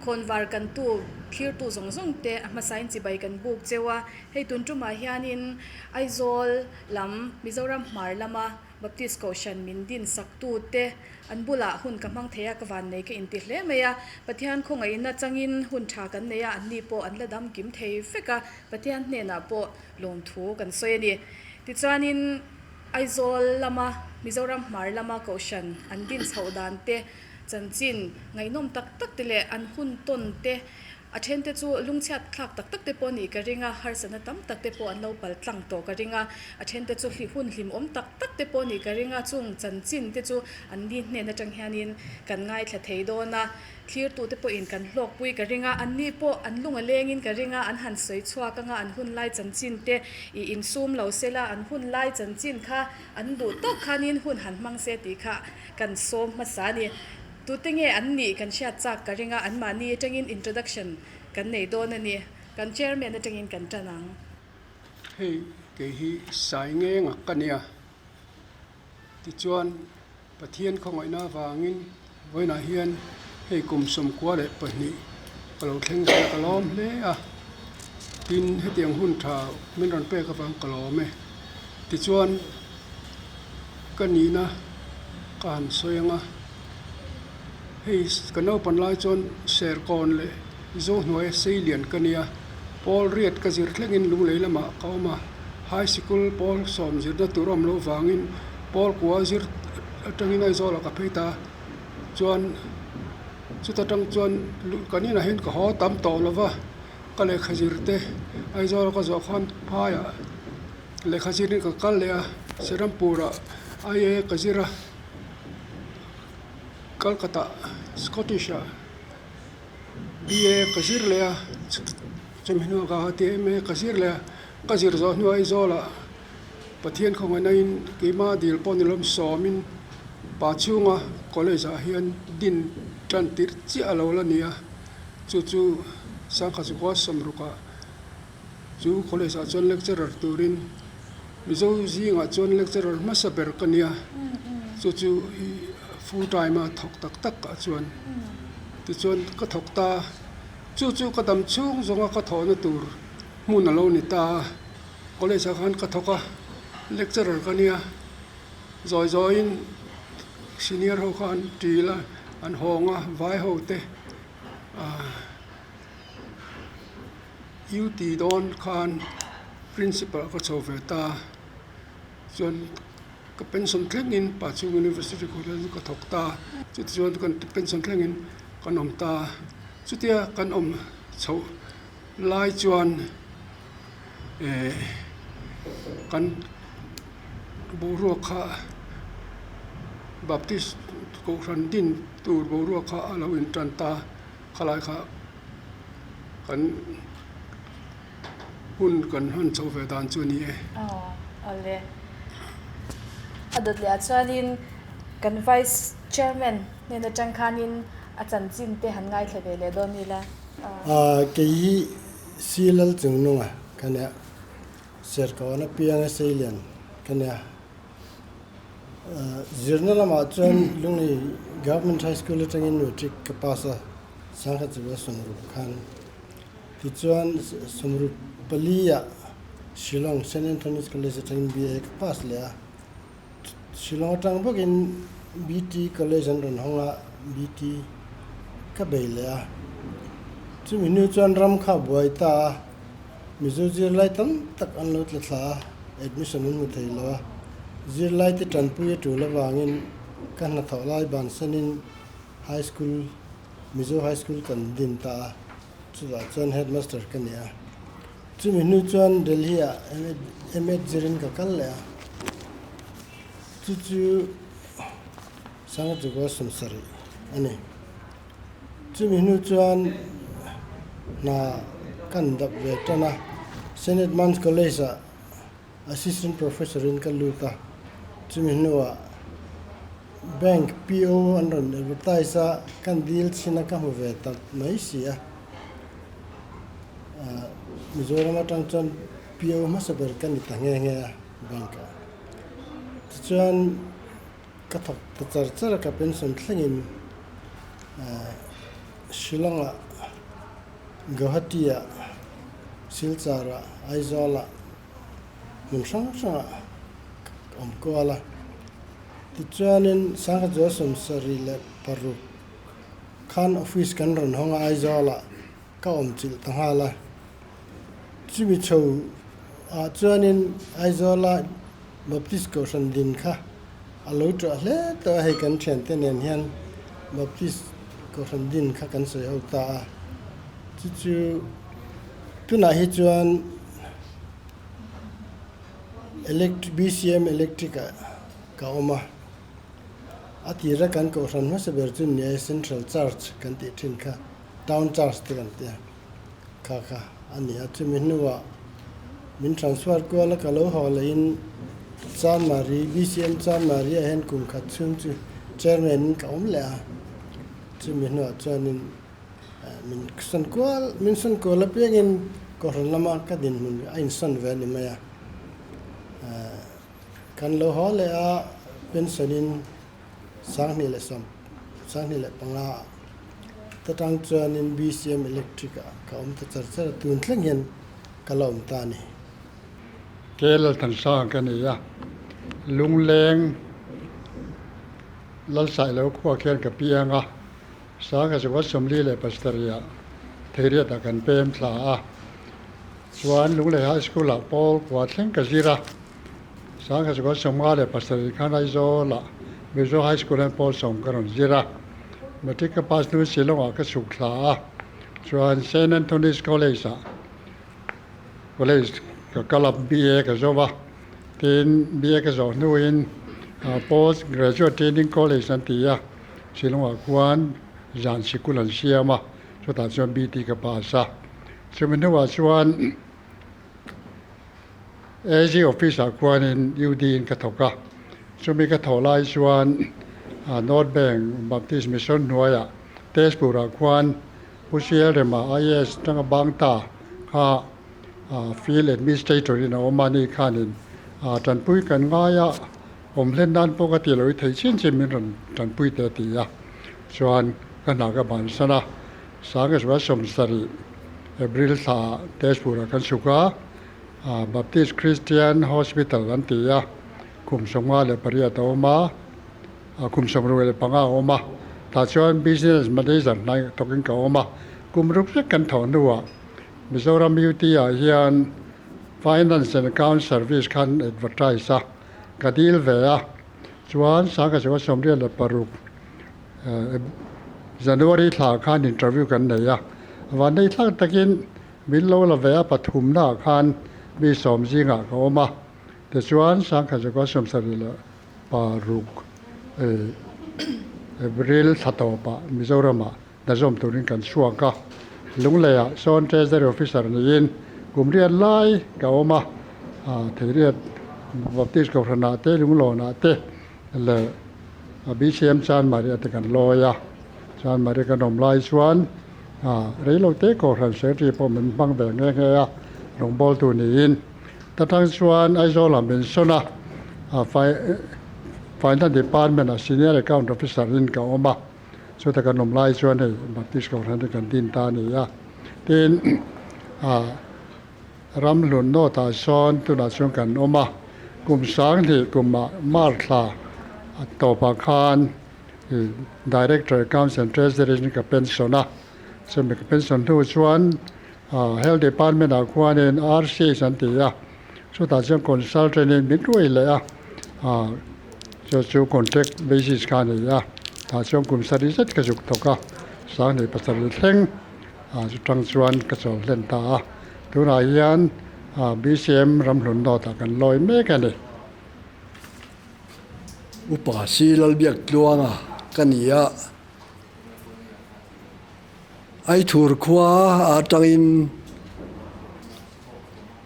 khonwar kan tu thlir tu zong te ama sain chi bai kan buk chewa hei tuntuma hianin Aizawl lam Mizoram hmar lama Baptist Koshan Mindin saktu te an bula hun kamang theya kawan nei ka inti hle meya pathian khongai na changin hun tha kan neya anni po an ladam kim thei feka pathian hne na po lom thu kan soi ni ti chuanin Aizawl lama Mizoram hmar lama Koshan an din chhodan te chanchin ngainom tak tak te le an hun ton te a then te chu lungchat thlak tak tak te po ni ka ringa har sana tam tak te po an lo pal tlang to ka ringa a then te chu hli hun hlim om tak tak te po ni ka ringa chung chanchin te chu an ni hne na tang hianin kan ngai thla thei do na thlir tu te po in kan hlok pui ka ringa an ni po an lunga lengin ka ringa an han soi chhuwa ka nga an hun lai chanchin te I in sum lo sela an hun lai chanchin kha an du tok khanin hun han mang se ti kha kan som ma sa ni tu tinge an ni kan sha chak ka ringa an ma ni tangin introduction kan nei do na ni kan chairman atangin kan tanang hei ke hi sai nge nga kania ti chuan pathian khongoi na wangin voina hian hei kum som kwa le pahni kalo thleng ka kalom le a tin hetiang hun tha min ron pe ka wang kalome ti chuan kanina kan soyanga hei kanau panlai chon ser kon le zo hnuai seilian kania Paul riat ka zir thlengin lu leilama kauma high school Paul som zir da turam lo wangin Paul kwa zir atangin Aizawl ka pheita chuan chuta tang chuan kanina hin ka ho tam to lova ka le khazir te Aizawl ka zo khan phaya le khazir ka kal le Serampura aye ka zira Kolkata Scottish BA kasir le chemhnu ka te me kasir le kasir zo hnu Aizawl pathian khongai nain keima dil ponilom somin pachunga college a hian din tran tir chi alo la nia chu sangkha chu ko samruka chu college a chon lecturer turin mizo zinga chon lecturer masaber kania chu full time a thok tak tak ka chuan ti chuan ka thok ta chu ka dam chung zonga ka thona tur mun alo ni ta college a khan ka thoka lecturer kania zoin senior ho khan tila an honga vai ho te UT don khan principal ka chove ta chuan ka pension thlengin Pachung University College ka thokta chuan kan pension thlengin kan omta chutia kan om chho lai chuan kan boruak kha Baptist Koshan din tur boruak kha alo in tanta khalai kha kan hun kan han chove dan chu ni ole adot le chuanin kan vice chairman ne na tangkhanin a chanchin te han ngai thlebe le do ni la ke hi silal chungnunga kana serka na pianga seilian kana zirnala ma chuan lungni government high school atangin matric ka pasa sangha chiba sunru khan ti chuan sunru palia Shillong St Anthony's College atangin BA ka pas le Shillong tang bokin BT college an ron honga BT ka beile chu minu chuan ram kha boita mizo zir lai tam tak an lot la thla admission mu theilo zir lai te tan pu tu la wangin kan na tholai ban sanin high school mizo high school kan din ta chu la chuan headmaster kania chu minu chuan Delhi a MA zirin ka kal le chu sanga jugo sumsari ani chu minu chuan na kan dap ve tana Senate Mans College assistant professor in Kaluta chu minu bank PO andron advertise kan deal sina ka ho ve ta mai sia Mizoram atangchan PO masaber kan itange nge bank chuan kathok char ka pension thlengin Shillong Guwahatiya Silchara Aizola mun sang omkoala tichuanin sangha josum sarile paru khan office kan ron honga Aizola ka omchil tanghala chimi chou a chuanin Aizola baptist ko san din kha alo to hle to he kan thian te nen hian baptist ko san din kha kan sei auta chu tuna hi chuan BCM electrica ka oma atira kan ko san ma se ber chun ne central church kan ti thin kha town church te kan te kha ani atu minwa min transfer ko la ka lo hole in San Mari BCM San Mari hen kum khat chung chu chairman ka om la chu minwa chuanin min san ko la pengin ko ran lama ka din mun ain san ve ni maya kan lo hole a pensionin sang ni le panga tatang chuanin BCM electrica ka ta charchar tun thleng hian kalom ta ni kel tan sang kan ya lungleng lal sai lo ko khen ka pianga sa ga wa somli le pastoria theria ta kan pem thla a chuan lungle high school la pol kwa thleng ka zira sa ga wa somga le pastoria kan ai zo la Mizo high school en pol som karon zira matika pas nu silong ka sukla chuan St Anthony's College ka kalap BA ka zova tin BA ka zo nuin post graduate training college an tia silong kwan jan sikulan siama so ta chuan BT ka pasa chuminwa chuan AG officer kwan in UD in ka thoka chumi ka tholai chuan North Bank Baptist Mission Nuaya Tespura kwan pusiel rema IS tanga bangta kha field administrator in omani khanin tanpui kan ngaya omlen dan pokati loi thei chin min tanpui te ti ya chuan kana ka ban sana sanga swa somsari April tha Tespura kan suka Baptist Christian Hospital an ti ya kum somwa le paria ta oma kum somru le panga oma ta chuan business manager nai toking ka oma kum rup se kan thon nuwa Mizoram UT a hian finance and account service kan advertise ka deal ve a chuan sa ka chawa somri le paru January thla khan interview kan nei a wan nei thla takin min lo la ve a pathum na khan mi som jinga ka oma te chuan sang kha jago somsari la paruk April thatopa Mizorama da zom turin kan suaka lungleya son treasury officer ni in kumrian lai ka oma theriat baptist ko rana te lunglo na te le BCM chan maria te kan loya chan maria kan om lai chuan reilo te ko ran secretary po min bang be nge nge ya rong bol tu ni in tatang chuan aizola min sona finance department a senior account officer in ka oma so ta kan nom lai chuan hei baptist ko ran kan din ta ni ya tin ram lun no ta son tu na chuan kan oma kum sang ni kum mar thla to pa khan director accounts and treasury ni ka pensiona so me ka pension tu chuan health department a kwan in RC san ti ya so ta chuan consultant in mitway le a so contract basis khan ni ya ta chuan kum sari set ka juk thoka sang ni pasar thleng tang chuan ka chol len ta tu na hian BCM ram hlun no ta kan loi me ka ni upa silal biak tluanga kania ai thur khwa atangin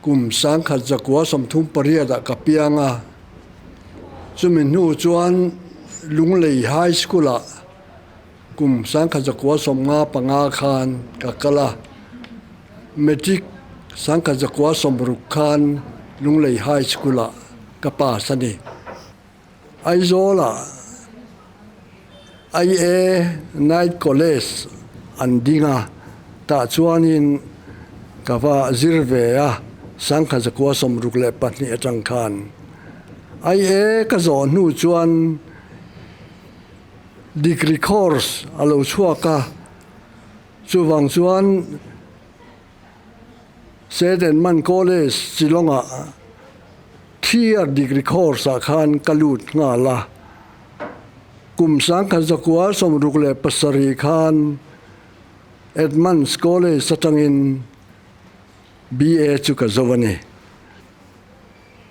kum sang khat zakwa somthum paria da kapianga chumin nu chuan lunglei high school a kum sang khat zakwa somnga panga khan kakala metric sang khat zakwa somruk khan lunglei high school a kapa sani aizola IA night college andinga ta chuanin kawa zirve a sangkha zakwa somruk le patni atang khan ai e ka zo nu chuan degree course alo chuaka chuwang chuan Sedenman College Shillonga 3-year degree course a khan kalut nga la kum sangkha zakwa somruk le pasari khan Edmonds College satangin BA chuka zawani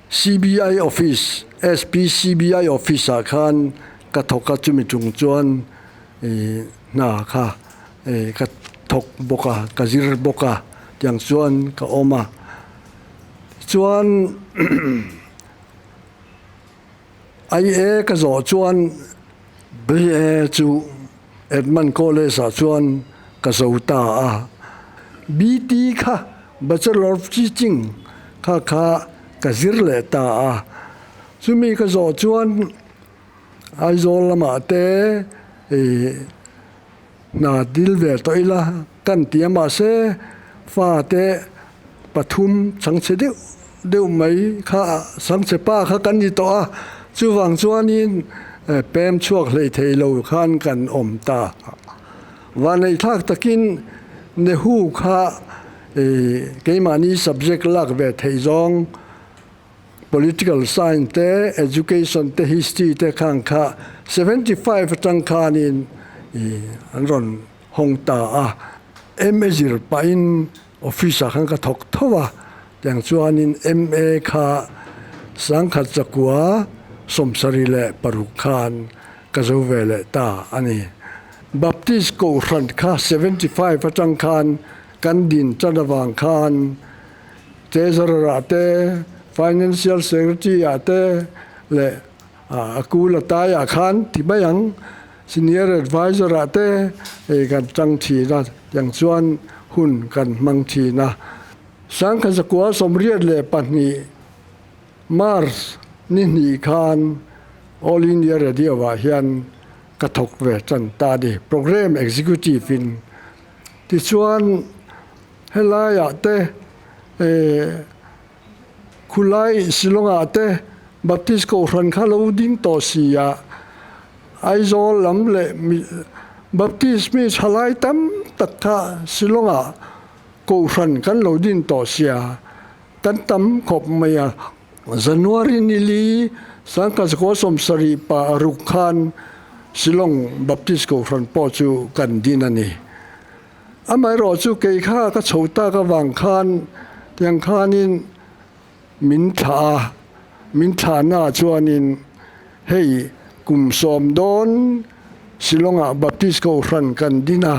CBI office SPCBI office a khan kathoka chumi chung chuan na kha ka thok boka kazir boka tiang chuan ka oma chuan ai e ka zo chuan BA chu Edmund College a chuan ka zota a BT kha Bachelor of Teaching kha ka zirle ta a chumi ka zo chuan ai zo lama te na dilve toila kan tiama se fa te pathum changche deu mai kha sangche pa kha kan ni to a chuwang chuanin pem chuak hlei theilo khan kan om ta wanei thak takin ne hu kha keimani subject lak ve theizong political science te education te history te khang kha 75 tang khanin anron hongta a MA pain officer khang ka thok thowa yang chuanin MA kha sangkhat zakwa somsari le paruk khan ka zovele ta ani Baptist ko ran kha 75 atang khan kan din chanawang khan treasurer ate financial secretary ate le akula ta ya khan tibayang senior advisor ate kan chang thi na yang chuan hun kan mang thi na sangkha zakwa somriat le pani Mars ni khan all India radio wa hian kathok ve chan ta di program executive in ti chuan helaya te khulai silonga te Baptist ko ran kha lo ding to sia aizol lam le Baptist mi chalai tam takha silonga ko ran kan lo din to sia kan tam khop maya January nili sangka ko somsari pa rukhan Silong Baptist ko ran po chu kan dinani amai ro chu ke kha ka chhota ka wang khan tiang khanin min tha na chuanin hei kum som don Silonga Baptist ko ran kan dina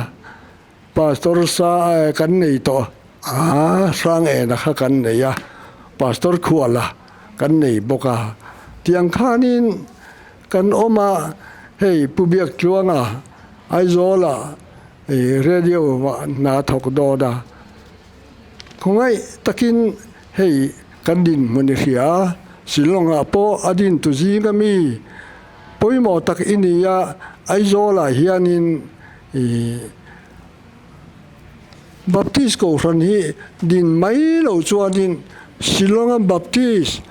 pastor sa kan nei to sang e na kha kan nei ya pastor khuala kan nei boka tiang khanin kan oma hei pubiak chuanga aizola radio na thok do da khongai takin hei kan din monihia Silonga po adin tu zinga mi poimo tak inia aizola hianin Baptist ko ran hi din mai lo chuanin Silonga Baptist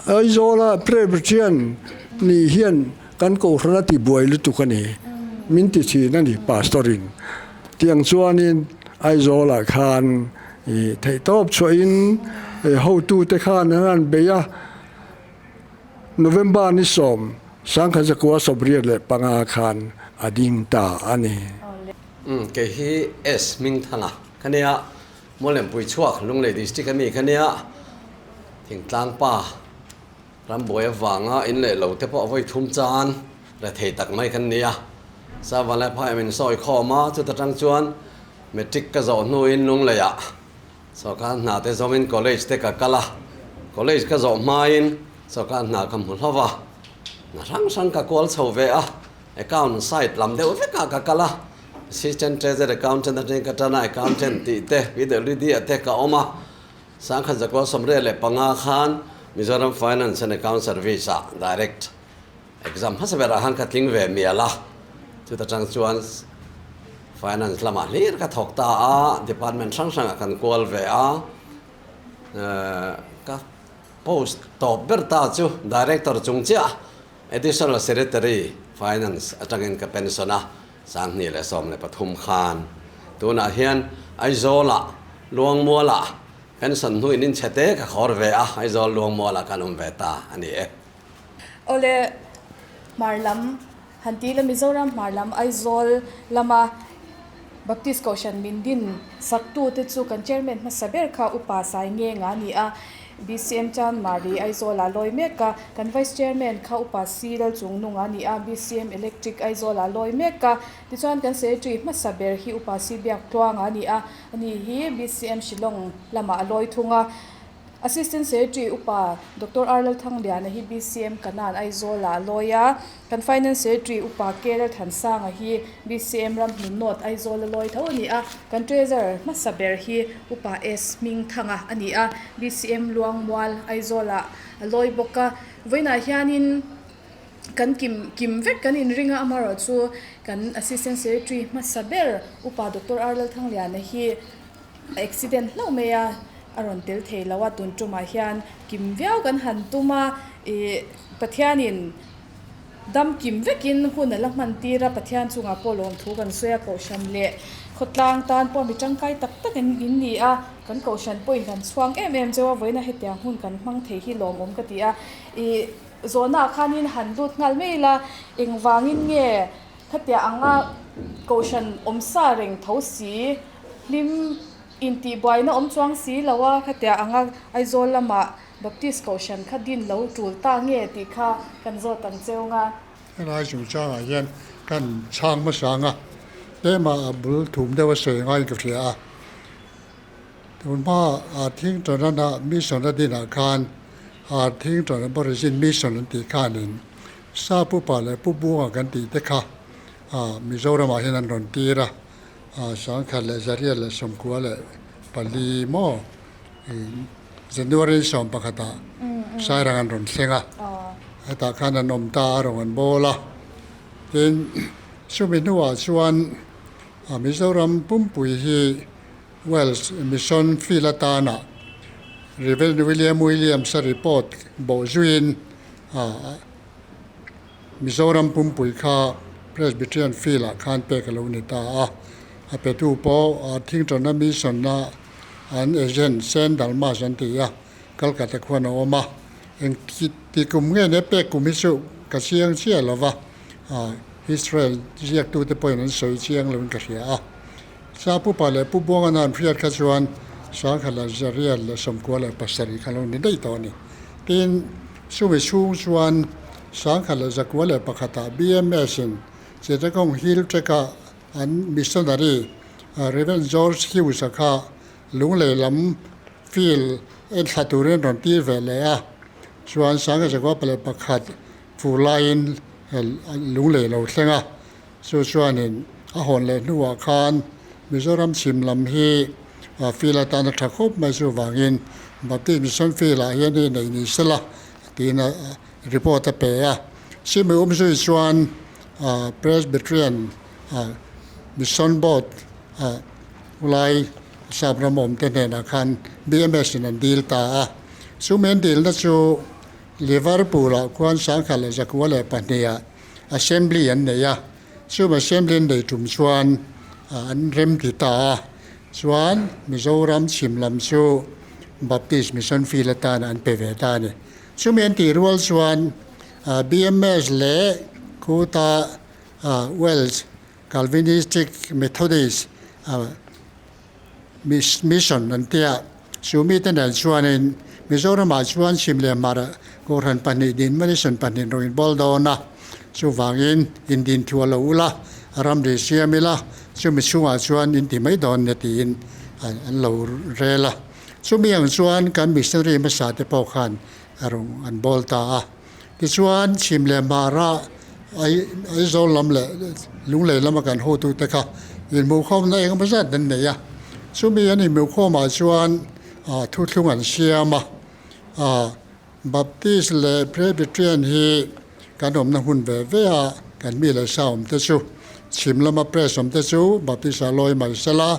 aizola Presbyterian ni hian kan ko ran ti buai lu tu kani min ti chi na ni pastorin tiang chuanin aizola khan thei top choin how tu te khan han beya November ni som sangkha zakwa sobriya le panga khan ading ta ani ke hi s ming thanga khania molem pui chuak lunglei district ami khania thing tlang pa ramboya wanga in le lo te po voi thum chan la thei tak mai khania sa wala phai min soi khoma chu ta tang chuan metric ka zo nu in lunglei ya so kan na te zomin college te ka kala college ka zo main so kan na kam hulawa na sang ka kol chove a account site lam de ve ka kala assistant treasurer accountant te katana accountant ti te pwd te ka oma sangkha zakwa somre le panga khan Mizoram Finance and Account Service direct exam hasabera han ka tling ve miala chu ta chang chuan finance lama lir ka thok ta a department sang sang kan kol ve a ka post top ber ta chu director chung cha additional secretary finance atangin ka pensiona sang ni le som le pathum khan tuna hian aizola luang mola pension hu inin chete ka khor ve a aizol luang mola kanum ve ta ani e ole marlam hanti la Mizoram marlam aizol lama Baptist Koshan Mindin saktu te chu kan chairman ma saber kha upa sai nge nga ni a BCM chan mari aizola loi meka kan vice chairman kha upa siral chung nunga ni a BCM electric aizola loi meka ti chuan kan secretary ma saber hi upa si biak twanga ni a ani hi BCM Shillong lama loi thunga Assistant Secretary upa Dr. Arlal Thangdian hi BCM kanan aizola loya kan Finance Secretary upa Kerel Thansanga hi BCM ram hinot aizola loi tho ani a kan Treasurer masaber hi upa S Ming Thanga ani a BCM luangwal aizola loi boka voina hianin kan kim vek kan in ringa amaro chu kan Assistant Secretary masaber upa Dr. Arlal Thangdian hi accident lo meya aron tel thei lawa tun tuma hian kim viau kan han tuma pathianin dam kim vekin hun la man tira pathian chunga polom thu kan soya ko shamle khotlang tan po mi tangkai tak tak in ni a kan ko shan point kan chuang jawa voina hetia hun kan mang thei hi lom om ka ti a zona khanin han lut ngal meila engwangin nge khatia anga ko shan omsa reng thosi lim inti boyna omchuang si lawa khatia anga aizol lama Baptist Koshan khadin lo tul ta nge ti kha kan zo tan cheunga lai chu cha hian kan chang ma sanga te ma bul thum de wa se ngai ka thia a tun ma a thing to na mission na din a khan a thing to na borizin mission ti khanin sa pu pa le pu bu kan ti te kha Mizoram ma hian an ron ti ra sang kha le zaria le som kwa le pali mo January som pakata sai rangan ron senga ata khana nom ta rongan bola tin suminua chuan Mizoram pumpui hi Wells mission filatana Reverend William sa report bo juin Mizoram pumpui kha Presbyterian fila khan pe kaloni ta a petu po thing to na mission na an agent sen dalma santia Calcutta khwana oma en ti kum nge ne pe kumisu ka siang sia lova Israel jiak tu te point an soi chiang lon ka ria sa pu pa le pu bonga nan friat ka chuan sa khala zaria le som ko le pasari khalon ni dei to ni tin suwe chung chuan sa khala zakwa le pakhata BMS in se ta kong hil treka an missionary Reverend George Hughes kha lung le lam feel en khaturen ron ti vele a chuan sang se ko pale pakhat fu line lung le lo thlenga so chuan in a hon le nuwa khan Mizoram chim lam hi fila tan thakop mai chu wangin baptist mission fila hian nei ni sela tin report pe a simi chu chuan Presbyterian mission board ulai sabramom tenen khan BMS in deal ta sumen deal na chu Liverpool kwan sang khala jakwale pania assembly an ne ya chu assembly nei tum chuan an rem ti ta chuan Mizoram chimlam chu Baptist mission filatan an peveta ne sumen ti rual chuan BMS le kuta Wells Calvinistic Methodist mission antia sumi ten chuan in Mizoram chuan simle mara koran pani din manison pani roin boldona chu wangin indin thuala ula ram de siamila sumi chunga chuan in ti mai don ne tin an lo rela sumi ang chuan kan missionary masa te pau khan arong an bolta ti chuan simle mara ai zol lam le lung le lam kan ho tu te kha in mu khom na eng bazat dan ne ya sumi ani mu khoma chuan thu thlung an siama Baptist le Presbyterian hi kanom na hun ve ve a kan mi le saum te chu ชิมละมาเพรสมเตจูบัพติสาลอยไม่เสละ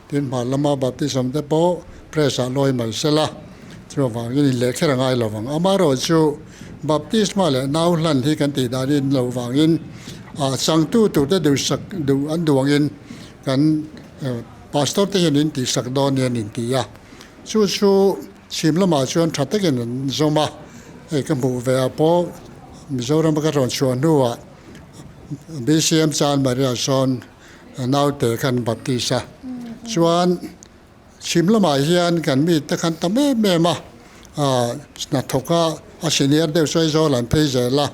ทินผ่านละมาบัพติสมเตโปเพรสาลอยไม่เสละชัววังยินเล็กแค่ไงเราวังอามาโรจูบัพติสมาเลยน่าหลันที่กันติดารินเราวังยินสังตู้ตัวได้ดูสักดูอันดวงยินกันพาสตอร์ที่เห็นอินติสักดอนเย็นอินติยาชูชิมละมาชวนชัดตะกันจงมากันบุเวียปอมิโซรัมก็รอนชวนนัวBCM จานมาเรียชอนนาวเตกันบัพติสชวนชิมละมาเฮียนกันมีตะกันตะเมมานัทกะอาเซียนเดียวช่วยโซลันเพย์เจล่ะ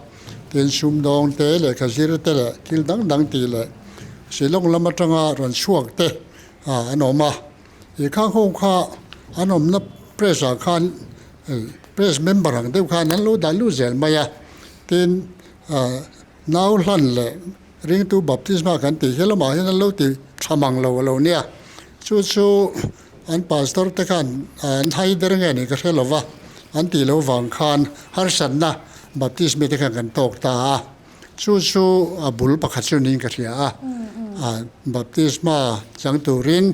เต็นชุมดองเตเลยคาซิรเตเลยกิลดังตีเลยสิลงละมาจังรอนช่วงเตอันออกมาอีกข้างห้องข้าอันอมนับเพรสอาคารเพรสเมมเบอร์ของเดียวกันนั้นรู้ได้รู้เจลมายาเต็นน่าหลันเลยเรื่องตัวบัพติสมากันตีเฮลมาเห็นแล้วตีชามังเราเนี่ยชูอันพาสตอร์ตะกันอันไทยเรื่องนี้ก็เชื่อว่าอันตีเราวังคานฮาร์สันนะบัพติสมีตะกันตกตาชูบุลปักขัดชุนิงก็เสียบัพติสมาจังตูริน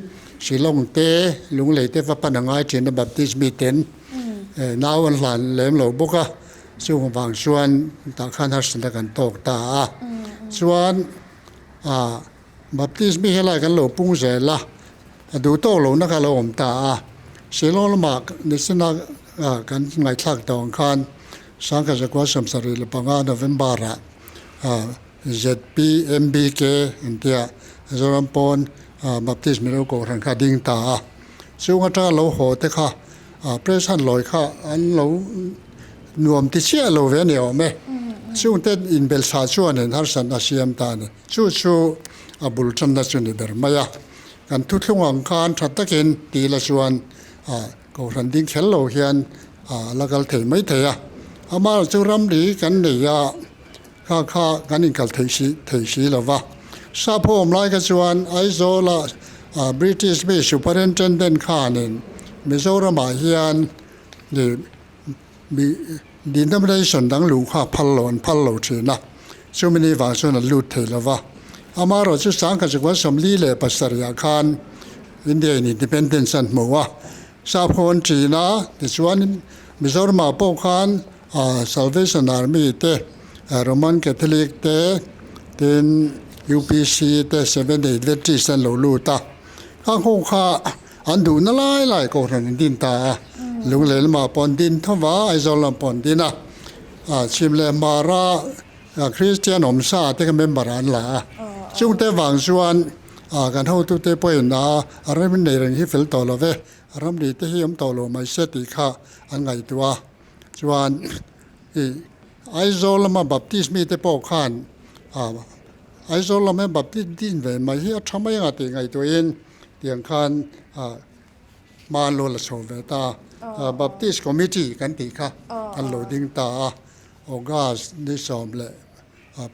สิลงเตลุงเลยเตว่าปนังไอจีนบัพติสมีเต็นน่าวันหลันเลี้ยงเราบุกะช่วงบางส่วนตาขันฮาร์สันตะกันตกตาส่วนบัพติสมีเฮลัยกันเราปุ้งเสละดูโตเรานักเราอมตาเสียลงละมากนิสนากันไงทักตองคันสังกัดจากว่าสมสริลปังอาโนเวมบาระZPMBK อินเดียจอมพลบัพติสมิโลโกรังคาดิงตาซึ่งว่าถ้าเราโหดค่ะเพรสฮันลอยค่ะอันเราหน่วมที่เชี่ยเราเวียนเหนียวไหมซึ่งเต้นอินเบลซาชวนเห็นฮาร์สันอาเซียมตาเนี่ยชูบุลชันดัชนีเบอร์มายากันทุกที่วังคานชัดตะเกินตีละชวนก็รันดิ้งเขลโลเฮียนแล้วก็เทไม่เทียอามาจุรำดีกันเนี่ยข้ากันอินกัลเทชีแล้ววะซาพอมไล่กันชวนไอโซลาบริติชเบสูปาร์เรนเจนเดนคานินมิโซรามาเฮียนนี่มีดินน้ำได้ส่วนดังลูกข้าพัลโลชีนะช่วงนี้ว่าส่วนลูดเทแล้ววะอามาเราจะสังกัดจากว่าสมลีเล่ปัสริยาคารอินเดียนี่ดิเพนเดนซันมัวซาพอนจีน่าที่ส่วนมิโซรามาปกครองSalvation Army เตRoman Catholic เตเป็น UPC เต7-8 Adventist หลูตาข้างห้องข้าอันดูน่าไล่ก็รันดินตาลุงเลนมาปอนดินทว่าไอโซลัมปอนดินะชิมเลมาราคริสเตียนอมซาเตก็เมมบารันละช่วงเตวังส่วนกันเท่าตุเตป่วยนะอะไรมันในเรื่องที่ฟิลต์ต่อละเวรำดีเตหิมต่อละไม่เสติค่ะอันไงตัวส่วนไอโซลมาบัพติสมีเตปอกขันไอโซลมาบัพติสดินเวมาเฮียทำไมงาติไงตัวเองเตียงขันมาโลละโซเวตาบัพติสคอมมิตี้กันติค่ะอันโหลดิ้งตาออกัสดิสอมเล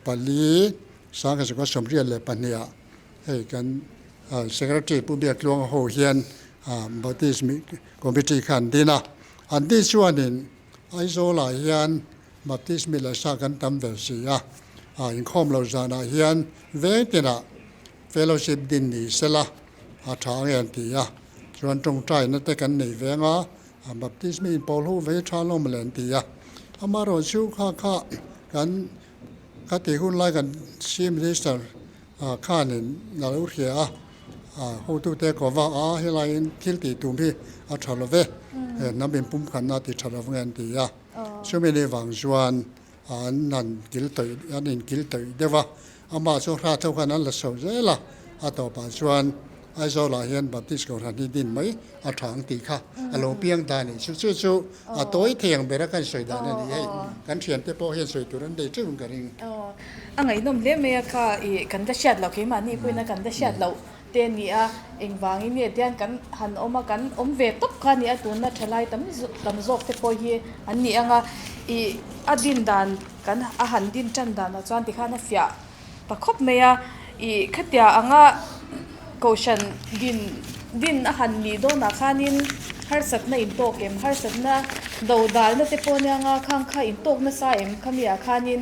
ปาลีสังกัดก็สมเรียนเลยปัญญาให้กันเซกรตรีผู้เบียดลวงโฮเฮียนบัพติสมีคอมมิตี้ขันดีนะอันที่ส่วนนึงไอโซลาเฮียนบัพติสมีละสักันตามเดสีอินคอมเราจานาเฮียนเวตินะเฟโลชิพดินนี่เสละทางเอ็นตีส่วนตรงใจนั่นแต่กันในเวงบัพติสมีปอลหูเวชาลงมาเลนตีอามาโรชูข้ากันคติหุ่นไล่กันชิมดิสต์ข้านี่นาลูเฮียหูตุเตก็ว่าเฮลัยทิลตีตุมพี่ชาลเวน้ำเป็นปุ่มขันนาติชาลเวงตีช่วงนี้วังส่วนนั่นกิลต์อันนี้กิลต์เดี๋ยวว่าอามาสุราเท่ากันนั้นละโซเจล่ะต่อไปส่วนไอโซลาเฮียนบัพติสก็ทันที่ดินไหมทางตีค่ะลงเปียงตานี่ชูตัวเทียงเบรกันสวยดานี่ให้กันเทียนเตปอเฮียนสวยตัวนั้นได้จุ่มกันเองอันไหนน้องเลี้ยงเมียค่ะกันจะเช็ดเราเข้ามานี่คุยนะกันจะเช็ดเราเตียนนี่เองวางนี่เตียนกันหันออกมากันเวทตบกันนี่ตัวนั้นทลายตั้มจอกเตปอเฮียอันนี้อดินดานกันอาหารดินจันดานจวนที่ข้านะฟิยประคบเมียขัดยาโกชันดินอาหารมีโดนข้านินฮาร์สัตน่ะอินโตเกมฮาร์สัตน่ะดาวดาลน่ะเตปอเนี่ยข้างข้าอินโตน่ะสายข้ามีข้านิน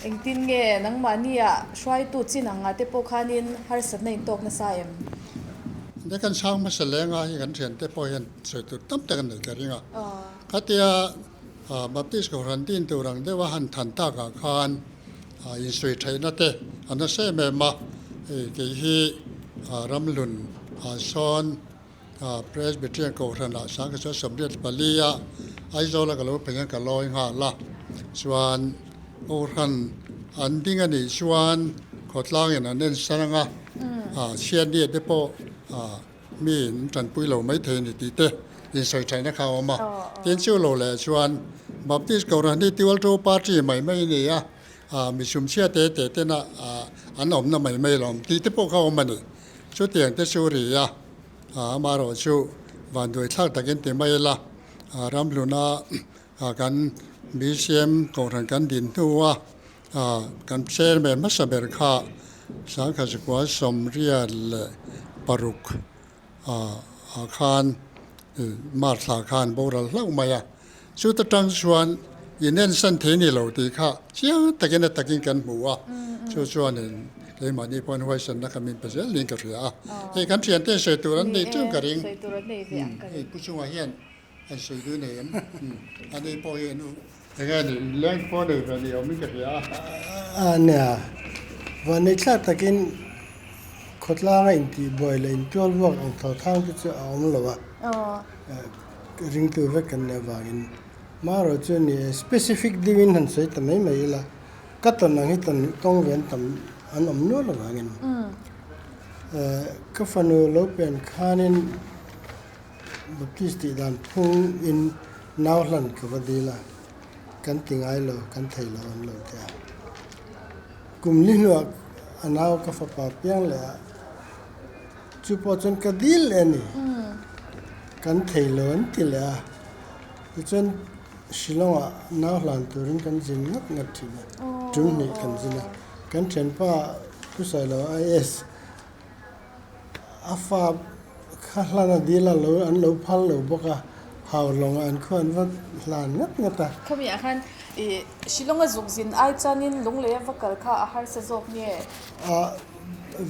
engtin nge nangmania shwai tu chinanga te po khanin har sat nei tok na saem để kan sang ma se lenga hi kan thian te po hian soi tu tam te kan nei ka ringa khatia baptist ko ran tin tu rang dewa han than ta ka khan in soi thaina te ana se me ma ke hi ramlun son presbyterian ko ran la sang ka som riat palia ai zo la ka lo pengan ka loi nga la chuan o ran an ding ani chuan khotlang in anen sananga sian ni te poมีจันปุยเหล่าไม่เทนิติเตยินใส่ใจนะครับมาเตียนชื่อเหล่าแหล่ชวนบัพติสกอรันที่ติวลโตปาร์ตี้ใหม่ไม่เนี่ยมีชุมเชียเตเตนะอันอมน่ะไม่หลอมตีเตพวกเขามันนี่ชุดเตียงเตชูรีมารอชูวันด้วยทักตะกินเตไม่ละรำลุนากันมีเสียมกอรันกันดินตัวกันเชนแบบมัสเบรคาสังกัดกว่าสมเรียลปารุกอาคารมาสาคารโบราณเล่ามาสุดท้ายชวนยินเน้นสันเทนี่เราตีค่ะเชื่อตะกินกันหมู่ชวนเลยมานี่พอนไว้สันนักมินเป็นเรื่องลิงกับเรือไอ้กันเทียนเต้ใส่ตัวนั้นในเจ้ากระดิ่งไอ้ผู้ช่วยเฮียนไอ้ใส่ตัวเนี่ยอันนี้พอเห็นยังไงนี่เลี้ยงพอเดือดเดียวไม่กับเรือเนี่ยวันนี้ชาตะกินขดล่างอินทีบ่อยเลยอินตัวลวกของเท่าทางที่จะเอามันหรอวะริงตัวเวกันเนี่ยว่ากินมาเราจะนี่ specific ดิวินหันใส่แต่ไม่ละก็ตอนนั้นที่ตอนต้องเวียนตำอันอมนู้นหรอว่ากินก็ฟันโลเป็นคานินบัพติสติดันพุ่งอินนาวลันกับวดีละกันติงไอโลกันไทยโลอันโลเดียกลุ่มนี้หนวกอันเอากาแฟปาเปียงเลยจุปจนกระดิลเลยนี่กันไทยโลนติเลยจนชิลองอ่ะน้าหลานตัวนั้นกันจิงงัดทีนะจุ่มนี่กันจินะกันเทนป้าผู้ใส่เราISอาฟาข้าหลานดีละเราอันเราพัลเราบอกว่าหาวลงอันควรว่าหลานงัดตาเขามีอาคารชิลองจุกจินไอจานินลงเลยว่ากัลข้าอาหารเสจกเนี่ย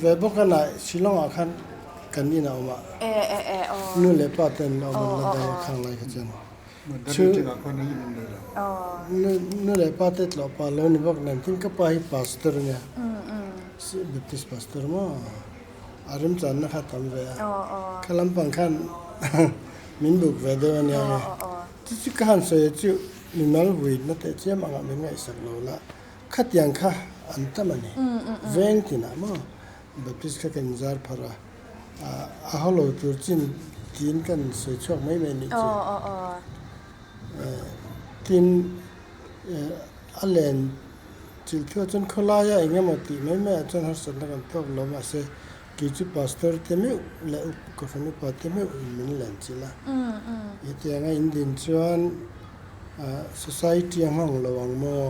เว็บบอกกันนะชิลองอาคารกันนี่นะออกมานู่นเลยป้าเต็นออกมาแล้วได้ข้างในกันจังชื่อนู่นเลยป้าเต็นหล่อป้าเรานี่บอกนั่นทิ้งกับป้าให้พาสเตอร์เนี่ยบิทิสพาสเตอร์มั้งอารมณ์จันนะครับทำเวขลังปังขันมินบุกเวเดอร์เนี่ยที่การเสียชื่อมินมาลวิดนั่นแต่เจ้ามังไม่ง่ายสักโลละขัดยังค่ะอันตั้มนี่เวงที่น่ะมั้งบิทิสกันจาร์พาระฮัลโหลตัวจินกินกันเสียช่วงไม่นี่จ้ะกินอะไรจิลที่ว่าจนขลายอย่างเงี้ยมาตีไม่จนหาสันกันตกลงมาเสียกิจพาสเตอร์เต็มอยู่แล้วก็ฟังว่าเต็มอยู่มินเลนจิละยี่ที่ยังไงอินดินชวน society ยังห้องระวังมั่ว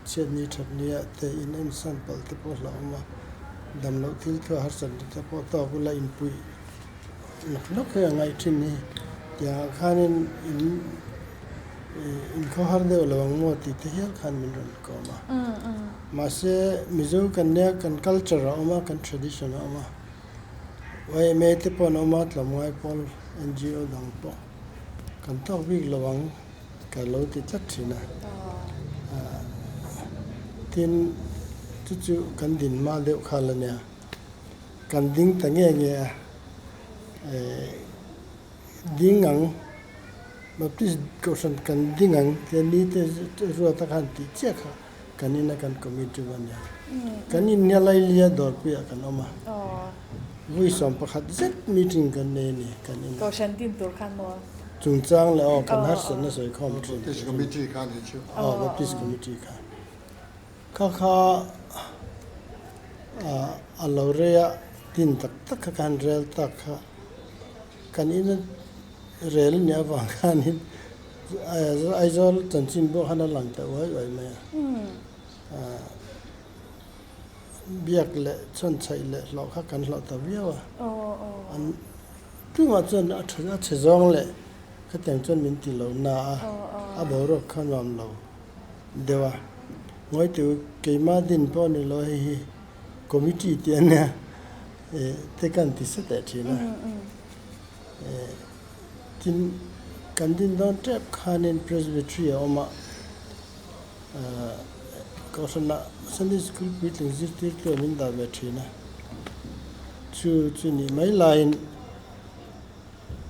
เช่นนี้ทับนี้แต่อินเอ็นซัมเปิลที่พวกเรามาดำเราที่ตัวหาสันที่พวกต่อกุลาอินปุยนักเรียนไงที่นี่อย่างข้านี่อินข้อหาเดียวระวังมั่วที่ที่เฮียขันมินรันก็มาเสียมิจูกันเนี่ยกัน culture เอามากัน tradition เอามาไว้เมื่อที่พอนเอามาทำไว้พอ NGO ดังพอกันต้องวิ่งระวังกันเราติดจัดสินะที่จู่ๆกันดินมาเดียวขาดเลยเนี่ยกันดิ้งตั้งเงี้ยดิ้งงังแบบที่ก็สันกันดิ้งงังที่นี่ที่รัวตะกันติดเจ้าค่ะกันนี่นะกันคอมมิตี้วันเนี่ยกันนี่เนี่ยไล่เลี้ยดอร์เปียกันออกมาวิสมประคัดเซ็ตมีติ้งกันเนี่ยกันนี่ก็ฉันติดตัวขันมัวจุงจ้างแล้วออกกันฮัสนะสวยคอมมิตี้ที่คอมมิตี้กันเชียวแบบที่คอมมิตี้กันข้าอัลลอฮ์เรียดินตักกันเรลตักกันนี่นั่นเรลเนี่ยฟังกันนี่ไอ้จอลจันทร์ชินบอกฮันนั่งหลังแต่ไว้ไหมเบียกเละชนใช้เละเราข้ากันเราตะเวียวอันทุกวันจนอัฐเชจงเละก็แต่งจนมินติเราหน้าบอกรบขันวามเราเดี๋ยว ngoi tu ke ma din po ni lo hi committee ti ania te kan ti sa te thi na tin kan din don trap khanin presbytery oma ko sana Sunday school meeting zirti to min da ve thi na chu ni mai line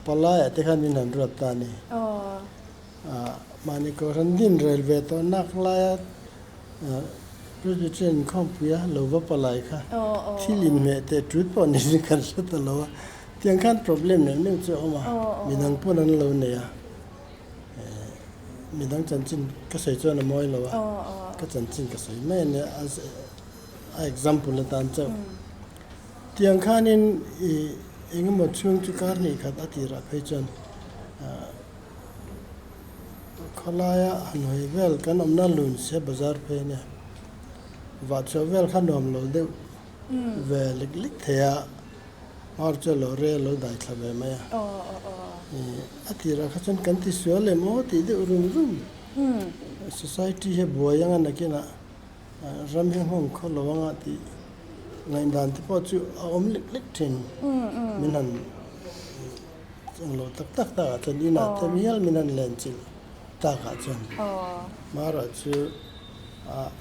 palaya te khan min han rat ta ni mani ko ran din railway to nak la ya presbyterian khom puya lo va palai kha thilin me te truth po ni kan sa ta lo tiang khan problem ne ne chu oma minang po nan lo ne ya minang chan chin ka sai chu na moi lo wa ka chan chin ka sai me ne as example la tan chu tiang khan in engmo chung chu kar ni khat atira phei chan khalaya hanoi vel kan amna lun se bazar phe ne wa chovel khanom lo de ve lik lik thea ar chalo re lo dai thlabe ma ya atira khachan kan ti suale mo ti de rum society he boyanga nakina ram he hong kholowanga ti ngain dan ti po chu om lik lik thin minan lo tak tak ta chan ina tamial minan len chin ta ka chan mara chu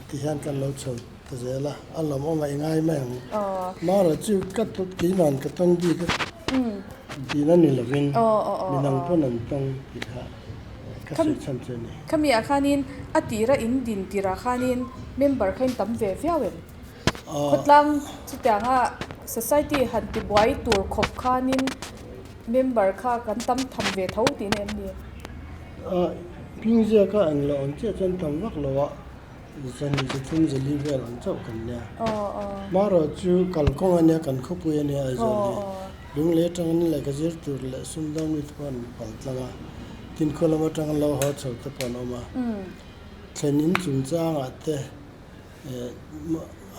ti han kan lo chho ta zela alom o mai ngai mai mara chu kat tu ti nan ka tong di ka ti nan ni lovin minang po nan tong ti kha ka se chan chen ni khami akhanin atira in din tira khanin member khain tam ve viawen khotlang chutanga society han ti boy tur khop khanin member kha kan tam tham ve thau ti nem ni pingzia ka ang lo ang che chan tam wak lo wa zan ni chung je li vel an chau kan nya maro chu kal kong ania kan khopu ania ai zo ni lung le tang ni la ka jir tur le sum dang mit pon pal tlanga tin kholama tang lo ho chau ta pon oma thenin chung chang ate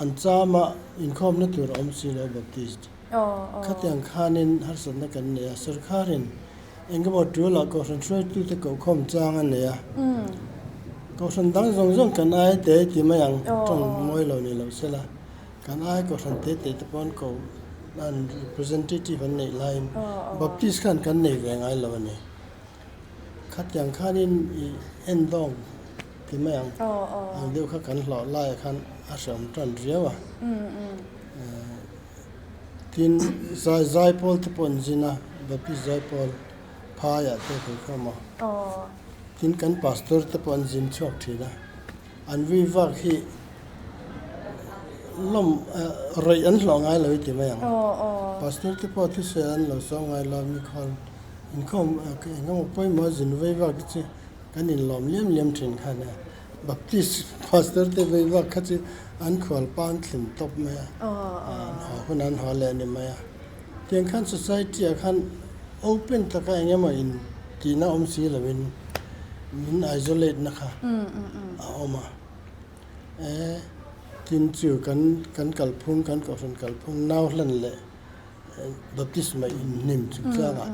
an chama in khom na tur om si lo baptist khatyang khanin har san na kan ne sarkarin engamo dula ko san throi tu te ko khom chang an ne ya ko san dang zong kan ai te ti ma yang tong moi lo ni lo sela kan ai ko san te te pon ko an representative an nei line baptist kan nei ve ngai lo ni khatyang khanin en dong ti ma yang ang deu kha kan hlo lai khan asam tan riawa tin zai pol te pon jina baptist zai pol phaya te ko khama tin kan pastor te pon jin chok thina an vi vak hi lom roi an hlongai lo ti ma yang pastor te po thi se an lo so ngai lo mi khol in khom ngam poi mo jin ve vak chi kan in lom lem thin khana baptist pastor te ve vak khachi an khol pan thlim top ma hunan hole ni ma tiang khan society khan open ta ka ngama in tina om si lawin min isolate na kha oma tin chu kan kalphung kan ko san kalphung naw hlan le baptisma in nim chu changa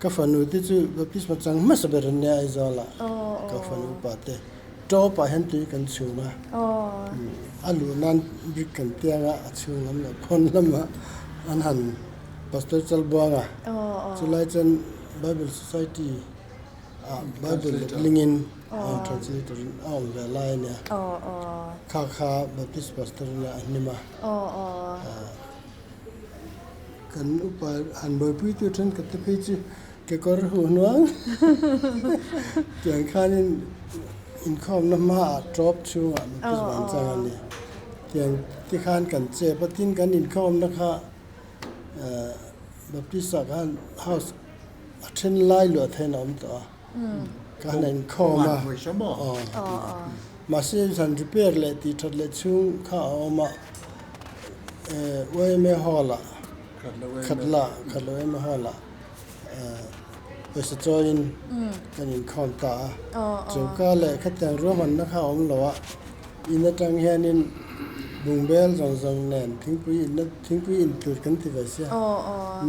ka fanu ti chu baptisma chang ma saber ne ai zola ka fanu pa te to pa hen ti kan chu ma alu nan bik kan tianga chu lam na khon lama an han pastor chal buanga chulai chen bible society bible lingin translator all the line kha baptist pastor na anima kan upa han boy pu tu than ka te phi ke kor hu nuang tiang khanin in khom na ma drop chu baptist ban chang ni tiang ti khan kan che patin kan in khom na kha baptist kan house athen lai lo then om to kan in khoma ma se san repair le ti thot le chung kha oma we me hola khatla me hola se join kan in khom ta chu ka le khatang roman na kha om lo wa in tang hianin bungbel zong nen thingpui in tur kan ti va sia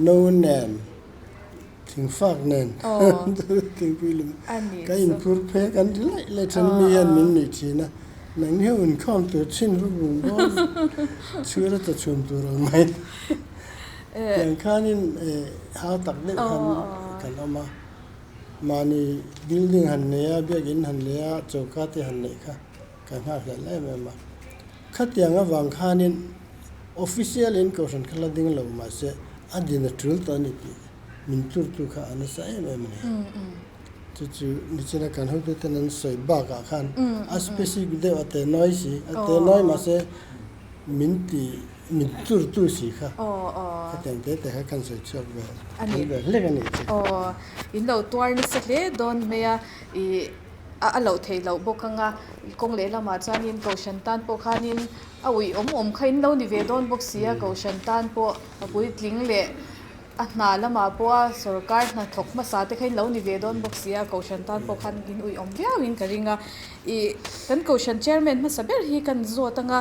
no nen thing fak nen thingpui lum ka in pur phe kan le chan mi yan min ni thina หนังนี้อุ่นข้อมตัวชิ้นพวกบุ้งก็ชื่อเราจะชมตัวเราไหมอย่างข้านี่หาตักเล็กกันเอามานี่ building หันเนี้ยเบียกินหันเนี้ยโจกาที่หันเนี้ยค่ะกันหาแต่แล้วมาขัดอย่างวังข้านี่ official incursion ขลังดิ่งเรามาเสียอันนี้นะทรูตอนนี้มินตูร์ตุค่ะอันนี้ใช่ไหมเนี่ยจู่ๆนี่จะนักการเขาเป็นนั้นสวยบ้ากันขันspecific เดียวแต่น้อยสิแต่น้อยมาเสียมินตูร์ตุสิค่ะขัดอย่างแต่เขากันสวยชอบแบบอันนี้แบบเล็กอันนี้อินเราตัวนี้สักเล่โดนเมียเราเทเราบอกกันงากงเล่ละมาจานินกูชันตันปกขานินอุ้ยใครเรานิเวศโดนบอกเสียกูชันตันปกปุยลิงเล่นาละมาปะสุรการนัทกมาสาธิตให้เรานิเวศโดนบอกเสียกูชันตันปกขันกินอุ้ยเดียววินกันริงกันกูชันเชอร์แมนมาสับเบอร์ฮีกันจัวตั้ง